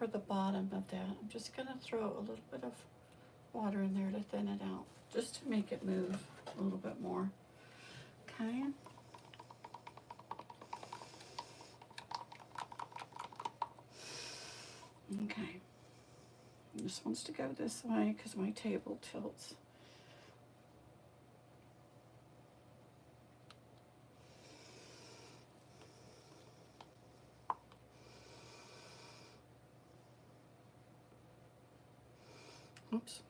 the bottom of that. I'm just gonna throw a little bit of water in there to thin it out, just to make it move a little bit more. Okay. Okay. This wants to go this way because my table tilts. Oops.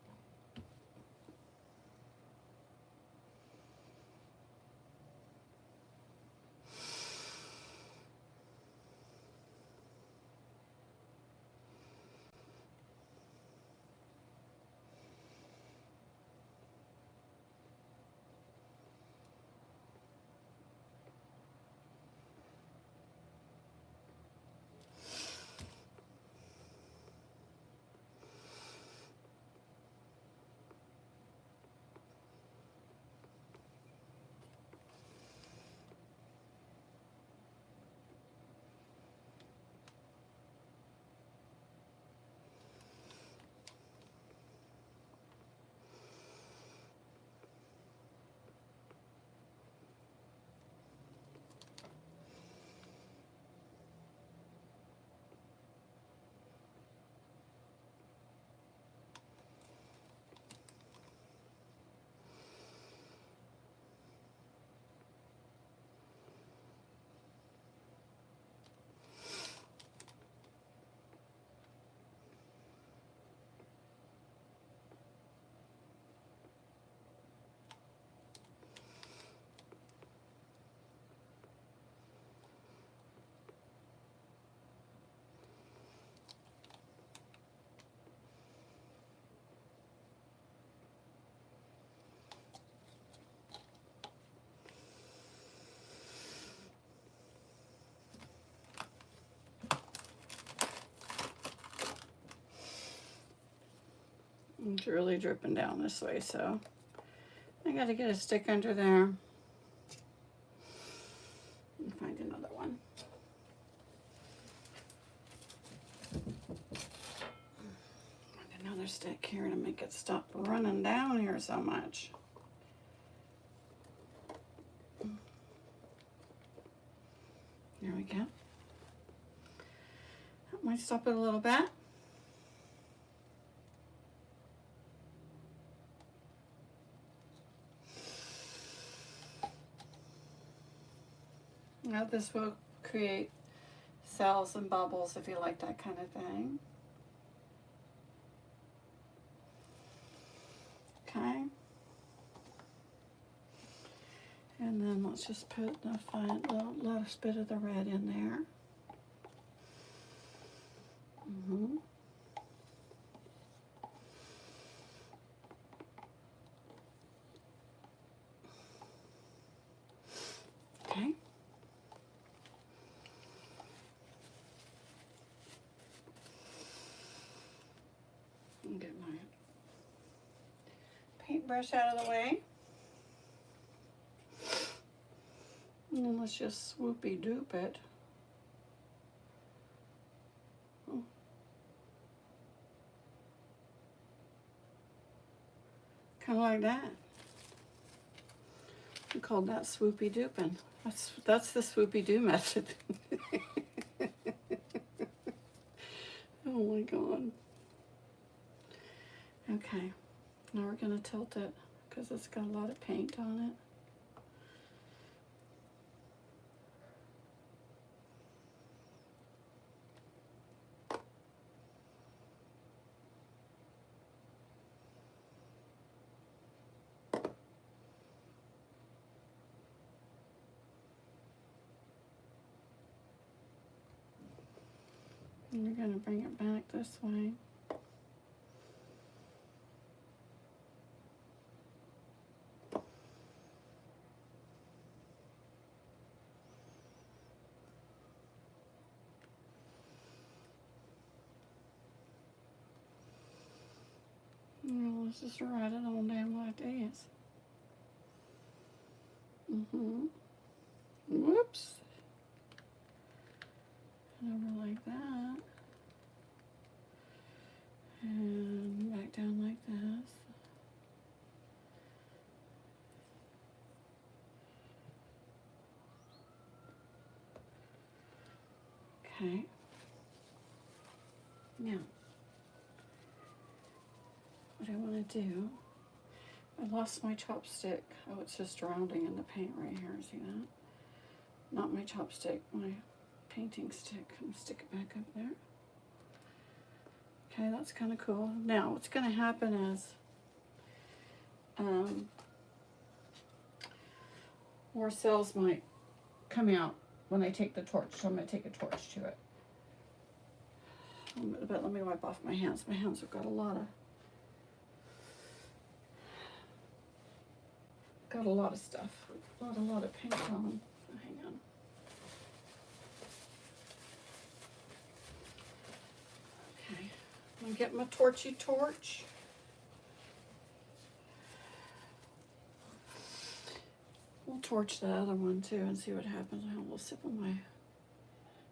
It's really dripping down this way, so I got to get a stick under there and find another one. Find another stick here to make it stop running down here so much. There we go. That might stop it a little bit. Now this will create cells and bubbles if you like that kind of thing. Okay. And then let's just put the last bit of the red in there. Okay. Get my paintbrush out of the way. And then let's just swoopy doop it. Oh. Kind of like that. We called that swoopy dooping. That's the swoopy doo method. Oh my God. Okay, now we're going to tilt it because it's got a lot of paint on it. And we're going to bring it back this way. Let's just write it on down like this. Whoops. And over like that. And back down like this. Okay. Now, what I want to do, I lost my chopstick. Oh, it's just drowning in the paint right here. See that? Not my chopstick, my painting stick. I'm going to stick it back up there. Okay, that's kind of cool. Now, what's going to happen is more cells might come out when I take the torch. So I'm going to take a torch to it. But let me wipe off my hands. My hands have got a lot of stuff. A lot of paint on them. Hang on. Okay. I'm gonna get my torchy torch. We'll torch the other one too and see what happens. I have a little sip of my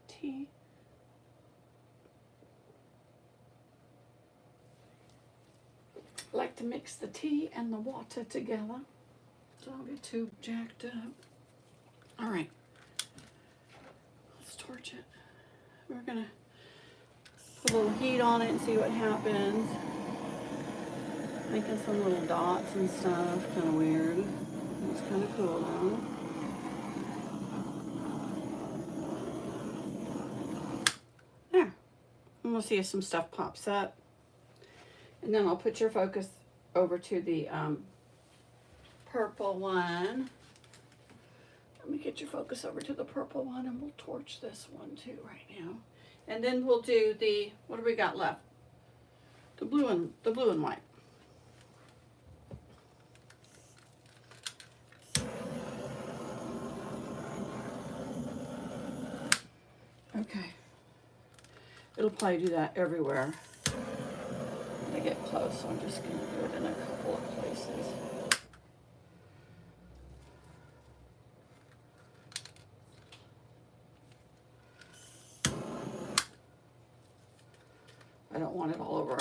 tea. I like to mix the tea and the water together. So I'll get too jacked up. All right, let's torch it. We're gonna put a little heat on it and see what happens. Making some little dots and stuff, kind of weird. It's kind of cool though. There. And we'll see if some stuff pops up. And then I'll put your focus over to the purple one. Let me get your focus over to the purple one and we'll torch this one too right now. And then we'll do the, what do we got left? The blue and white. Okay. It'll probably do that everywhere. to get close, so I'm just going to do it in a couple of places. I don't want it all over.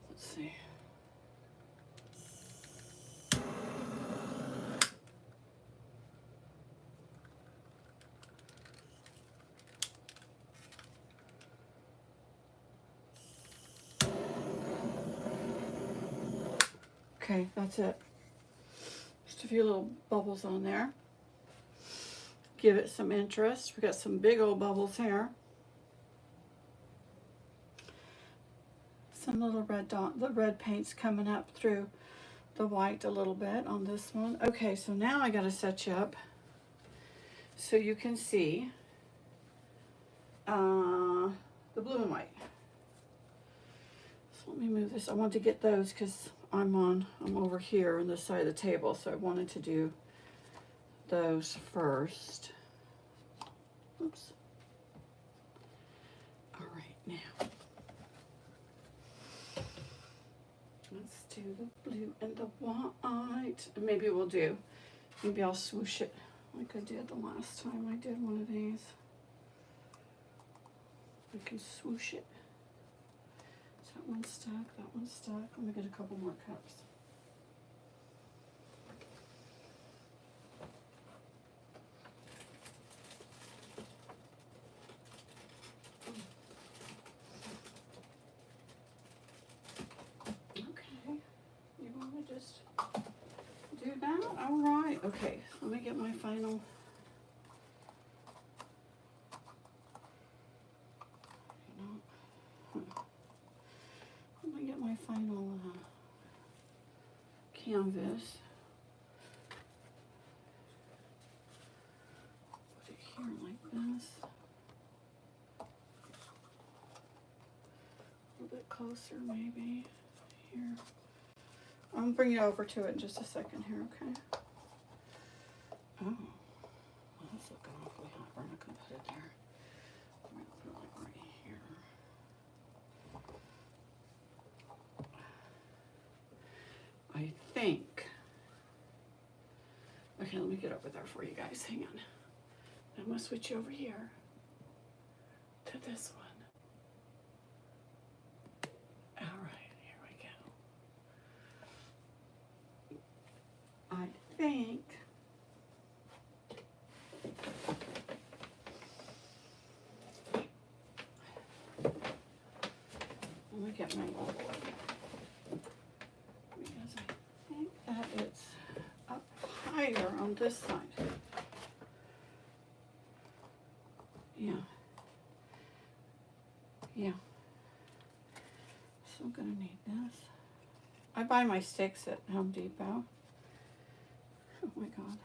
Let's see. Okay, that's it. Just a few little bubbles on there. Give it some interest. We got some big old bubbles here. Some little red dot, the red paint's coming up through the white a little bit on this one. Okay, so now I gotta set you up so you can see the blue and white. So let me move this. I want to get those because I'm over here on this side of the table, so I wanted to do those first. Oops. All right, now let's do the blue and the white. And maybe I'll swoosh it like I did the last time I did one of these. I can swoosh it. Is that one stuck? That one's stuck. Let me get a couple more cups. Okay, you want to just do that? All right. Okay, let me get my final. Final canvas. Put it here like this. A little bit closer maybe. Here. I'm going to bring you over to it in just a second here, okay? Oh, well, that's looking awfully hot. We're not going to put it there. We're going to put it like right here. I think. Okay, let me get over there for you guys. Hang on. I'm going to switch over here to this one. All right, here we go. I think. Let me get my old one. That it's up higher on this side. Yeah. Yeah. So I'm gonna need this. I buy my sticks at Home Depot. Oh my God.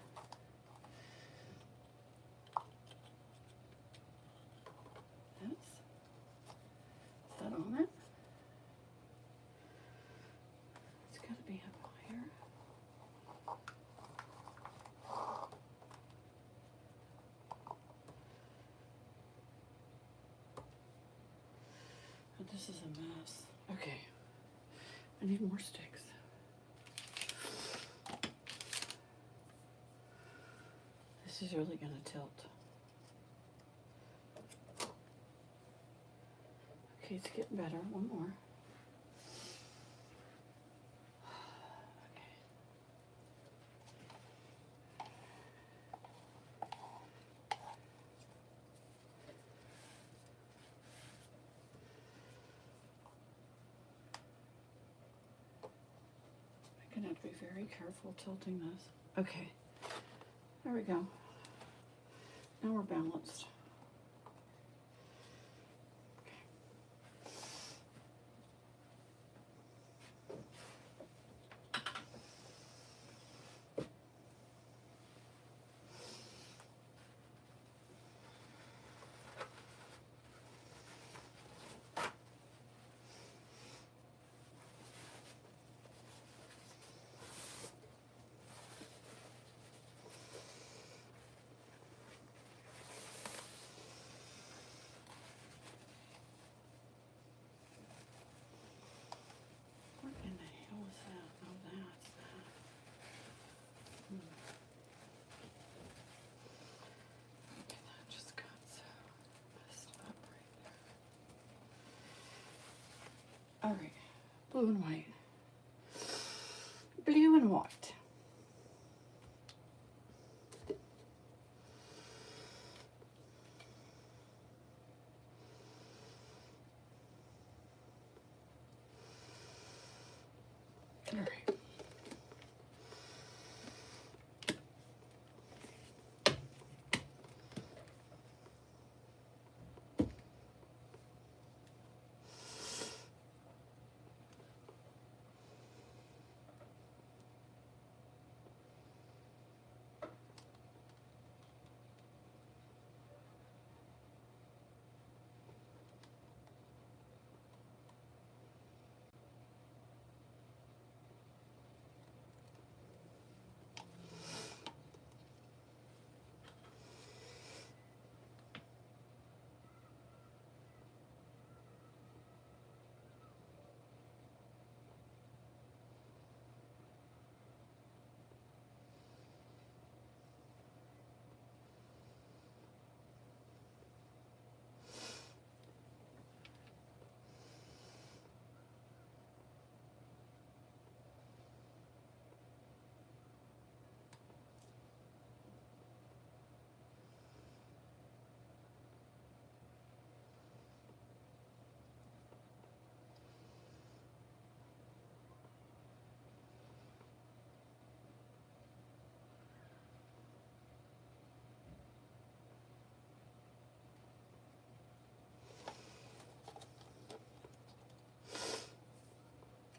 This. Is that on it? It's gotta be up higher. This is a mess. Okay. I need more sticks. This is really going to tilt. Okay, it's getting better. One more. I'm going to have to be very careful tilting this. Okay, there we go. Now we're balanced. All right, blue and white. Blue and white. All right.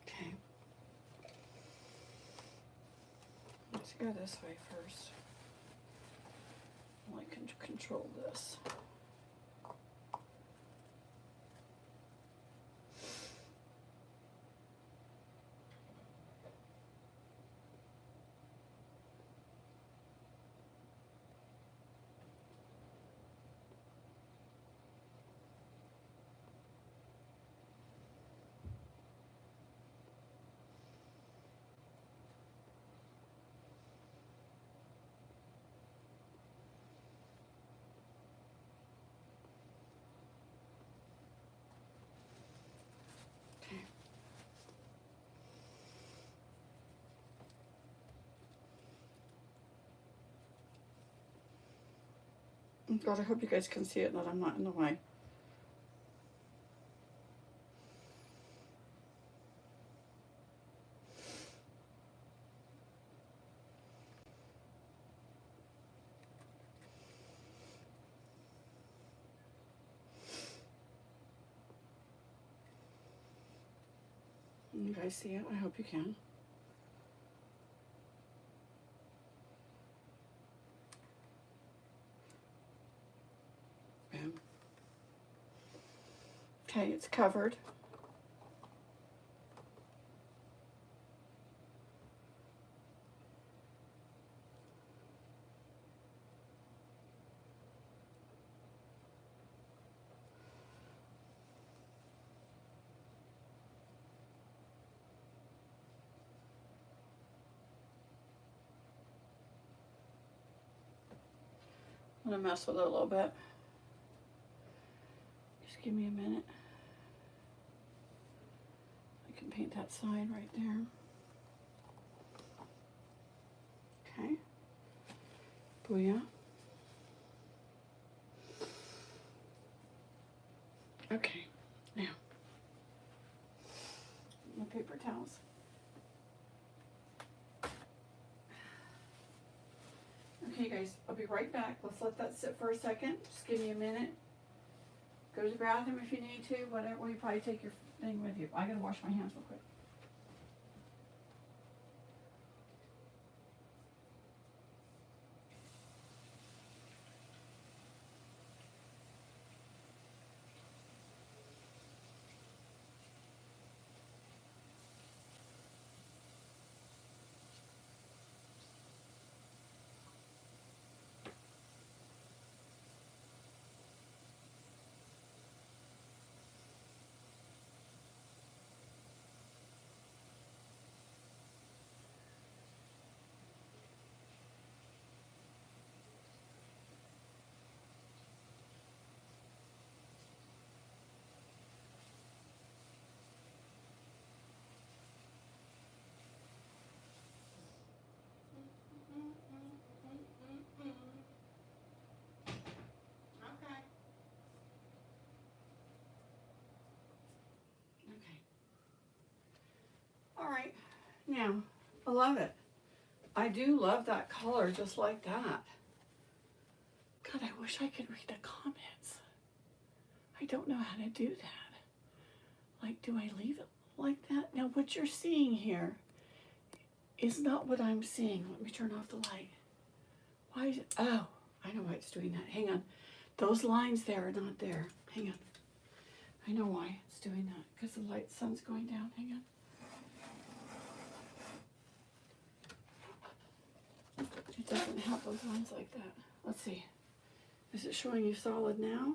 Okay. Let's go this way first. I can control this. Okay. God, I hope you guys can see it, that I'm not in the way. You guys see it? I hope you can. Bam. Okay, it's covered. I'm gonna mess with it a little bit. Just give me a minute. I can paint that side right there. Okay. Booyah. Okay. Now, my paper towels. Okay, guys, I'll be right back. Let's let that sit for a second. Just give me a minute. Go to the bathroom if you need to, whatever. Well, you probably take your thing with you. I gotta wash my hands real quick. Yeah, I love it. I do love that color just like that. God, I wish I could read the comments. I don't know how to do that. Like, do I leave it like that? Now, what you're seeing here is not what I'm seeing. Let me turn off the light. Why is it? Oh, I know why it's doing that. Hang on. Those lines there are not there. Hang on. I know why it's doing that. Because the sun's going down. Hang on. It doesn't have those lines like that. Let's see. Is it showing you solid now?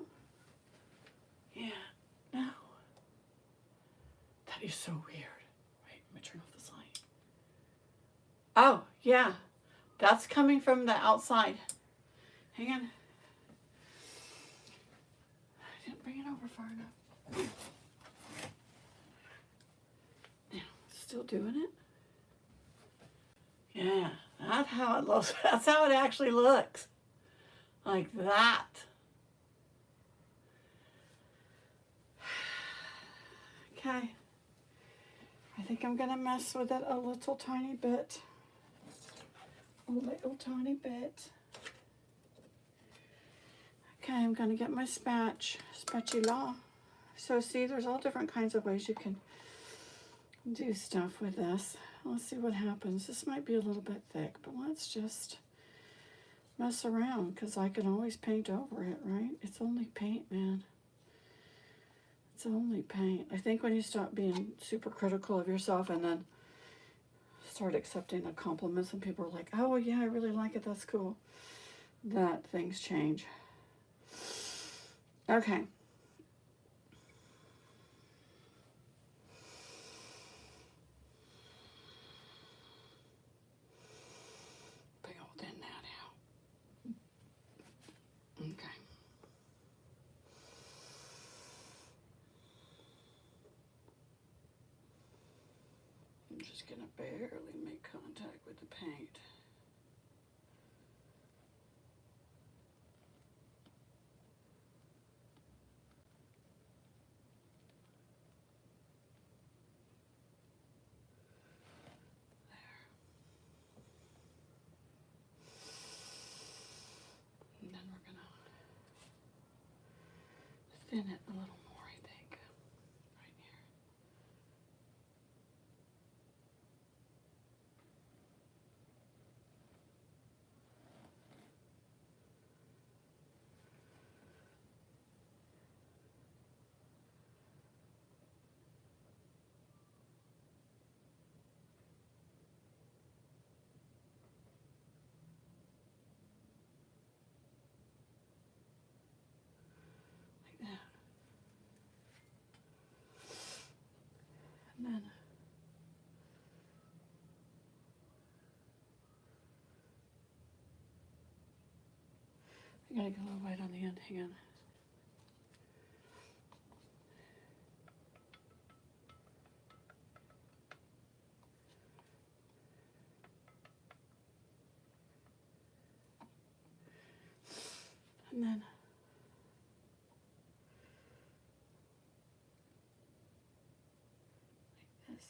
Yeah. No. That is so weird. Wait, let me turn off this light. Oh, yeah. That's coming from the outside. Hang on. I didn't bring it over far enough. Now, still doing it? Yeah, that's how it looks. That's how it actually looks. Like that. Okay. I think I'm going to mess with it a little tiny bit. A little tiny bit. Okay, I'm going to get my spatula. So see, there's all different kinds of ways you can do stuff with this. Let's see what happens. This might be a little bit thick, but let's just mess around because I can always paint over it, right? It's only paint, man. It's only paint. I think when you stop being super critical of yourself and then start accepting the compliments and people are like, oh, yeah, I really like it. That's cool. That things change. Okay. Big old thin that out. Okay. I'm just going to barely make contact with the paint. And then we're going to thin it a little more, I think, right here. Like that. And then I gotta get a little white on the end. Hang on. And then like this.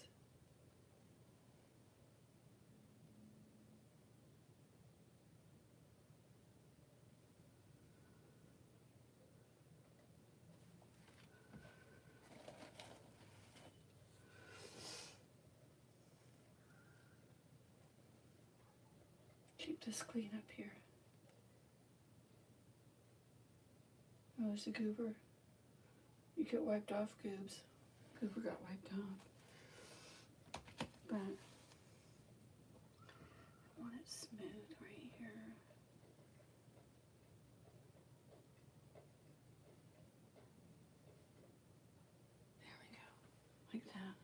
Keep this clean up here. Oh, there's a goober. You get wiped off, goobs. Goober got wiped off. But I want it smooth right here. There we go. Like that.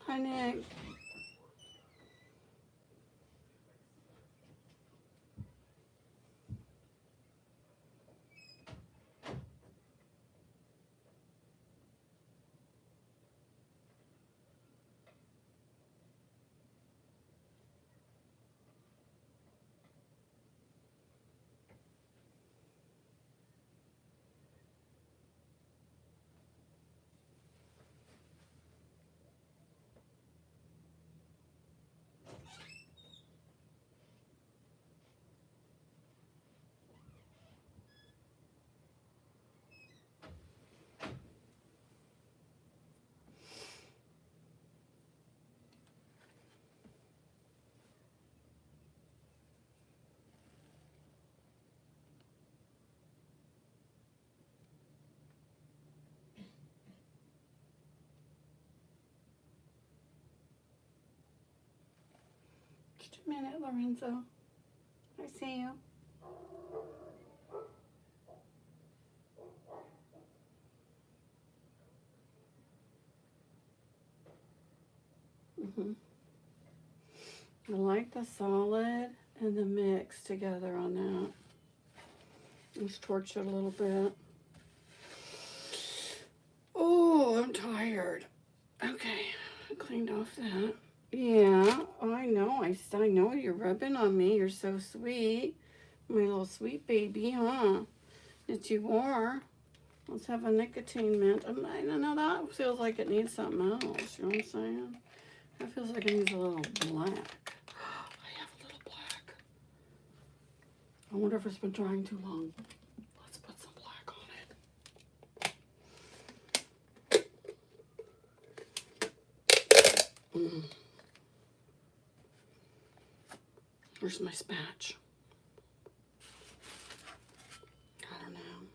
Hi, Nick. Just a minute, Lorenzo. I see you. hmm I like the solid and the mix together on that. Let's torch it a little bit. Oh, I'm tired. Okay, I cleaned off that. Yeah, I know. I know you're rubbing on me. You're so sweet. My little sweet baby, huh? That you are. Let's have a nicotine mint. I don't know, that feels like it needs something else. You know what I'm saying? That feels like it needs a little black. I have a little black. I wonder if it's been drying too long. Let's put some black on it. Where's my spatch? I don't know.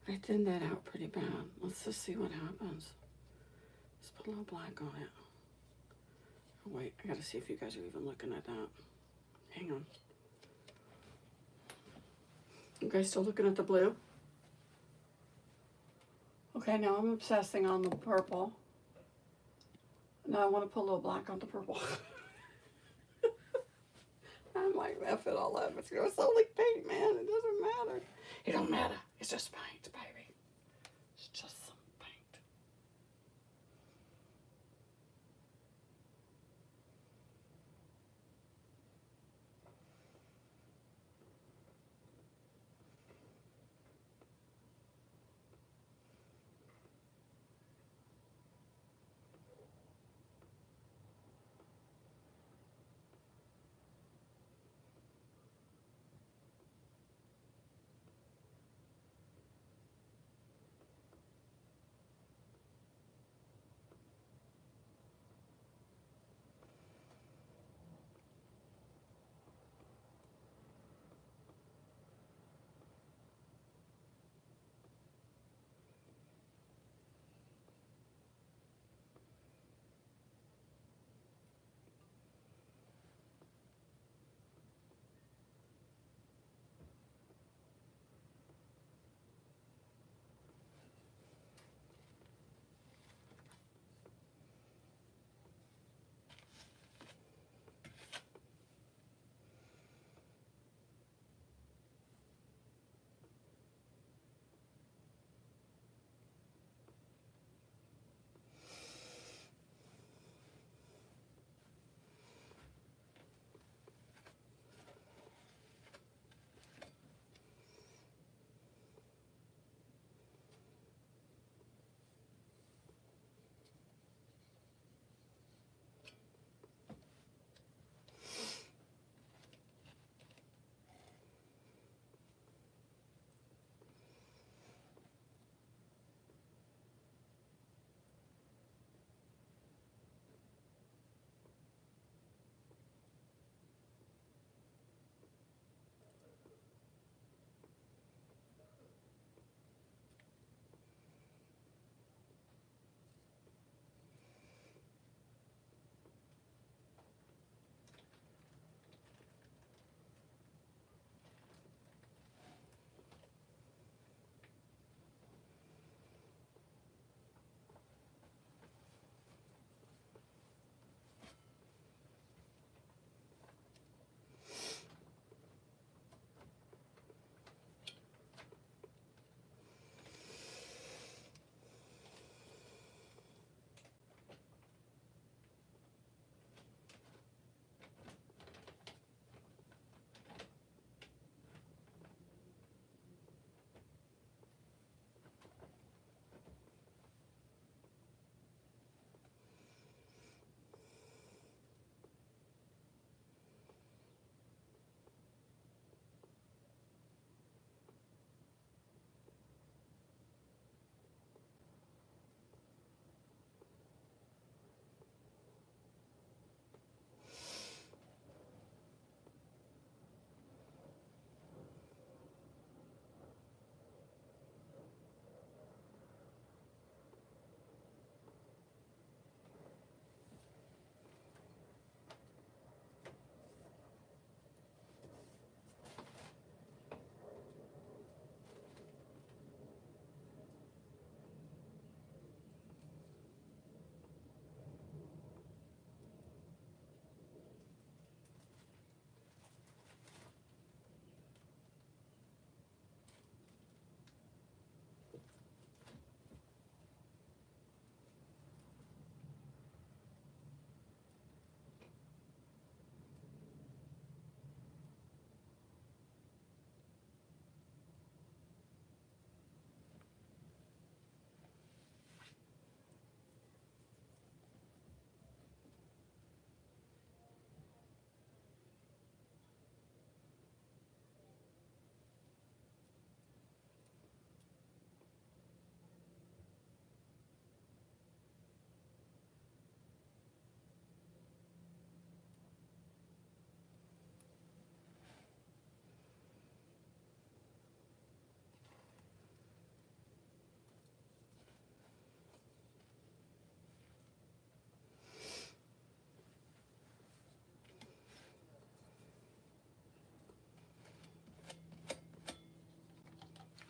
I thinned that out pretty bad. Let's just see what happens. Let's put a little black on it. Oh, wait, I gotta see if you guys are even looking at that. Hang on. You guys still looking at the blue? Okay, now I'm obsessing on the purple. Now I want to put a little black on the purple. I'm like, F it all up. It's gonna sound like paint, man. It doesn't matter. It don't matter. It's just paint, baby. It's just some paint.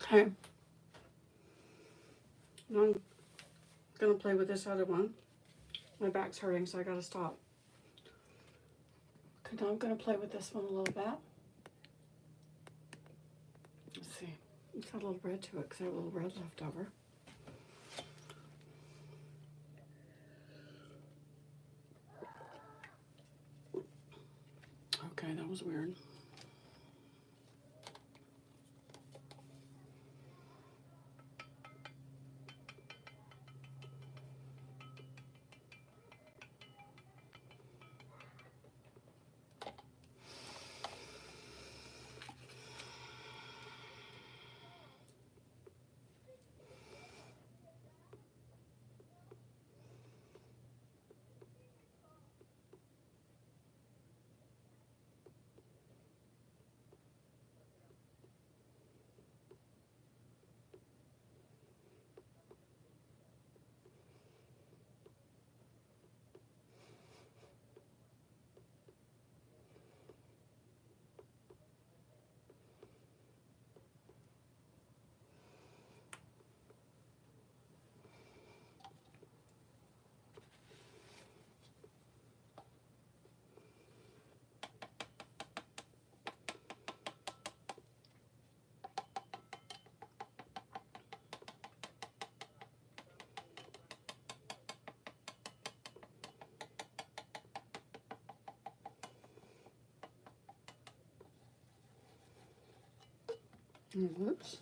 Okay. Now I'm gonna play with this other one. My back's hurting, so I gotta stop. Okay, now I'm gonna play with this one a little bit. Let's see. It's got a little red to it because I have a little red left over. Okay, that was weird. Whoops.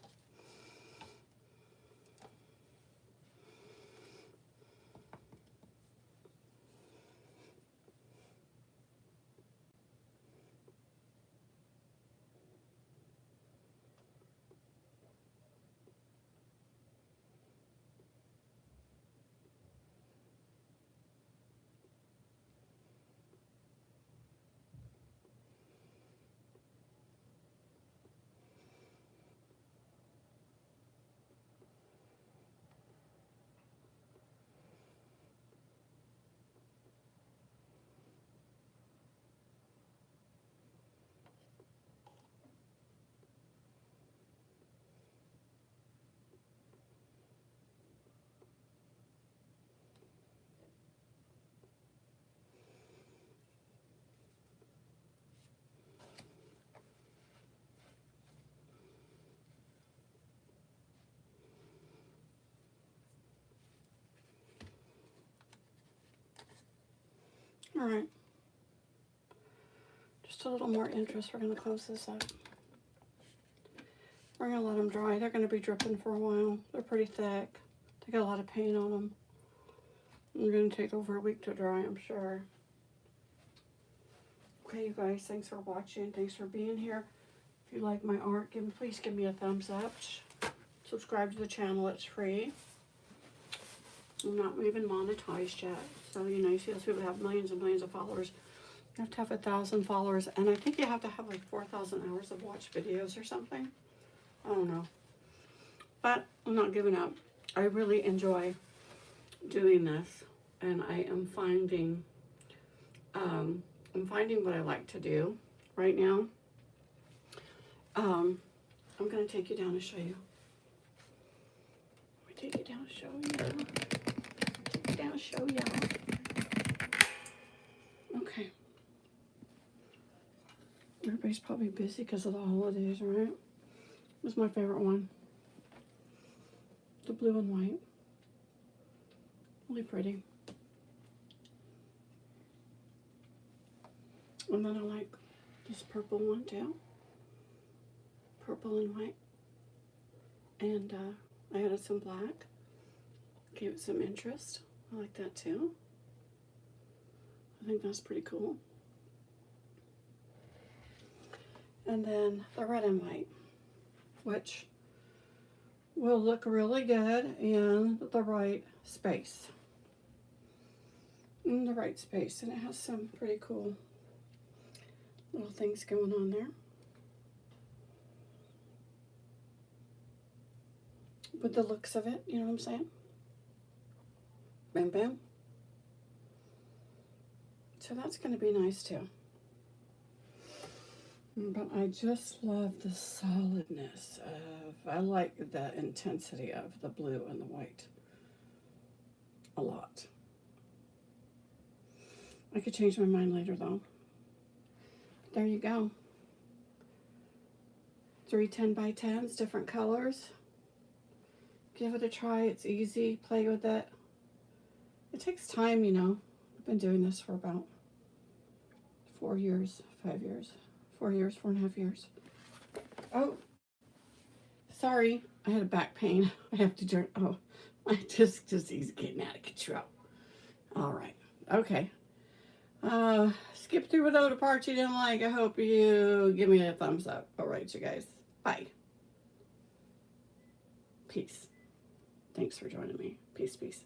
All right. Just a little more interest. We're going to close this up. We're going to let them dry. They're going to be dripping for a while. They're pretty thick. They got a lot of paint on them. They're going to take over a week to dry, I'm sure. Okay, you guys, thanks for watching. Thanks for being here. If you like my art, please give me a thumbs up. Subscribe to the channel. It's free. I'm not even monetized yet. So, you know, you see those people have millions and millions of followers. You have to have 1,000 followers. And I think you have to have like 4,000 hours of watched videos or something. I don't know. But I'm not giving up. I really enjoy doing this. And I am finding, what I like to do right now. I'm going to take you down and show you. Let me take you down and show you. Take you down and show y'all. Okay. Everybody's probably busy because of the holidays, right? This is my favorite one. The blue and white. Really pretty. And then I like this purple one too. Purple and white. And I added some black. Gave it some interest. I like that too. I think that's pretty cool. And then the red and white, which will look really good in the right space. In the right space. And it has some pretty cool little things going on there. With the looks of it, you know what I'm saying? Bam, bam. So that's going to be nice too. But I just love the solidness of, I like the intensity of the blue and the white a lot. I could change my mind later though. There you go. 3 10x10s, different colors. Give it a try. It's easy. Play with it. It takes time, you know. I've been doing this for about 4 years, 5 years, 4 years, 4.5 years. Oh, sorry. I had a back pain. I have to turn. Oh, my disc disease getting out of control. All right. Okay. Skip through without a part you didn't like. I hope you give me a thumbs up. All right, you guys. Bye. Peace. Thanks for joining me. Peace, peace.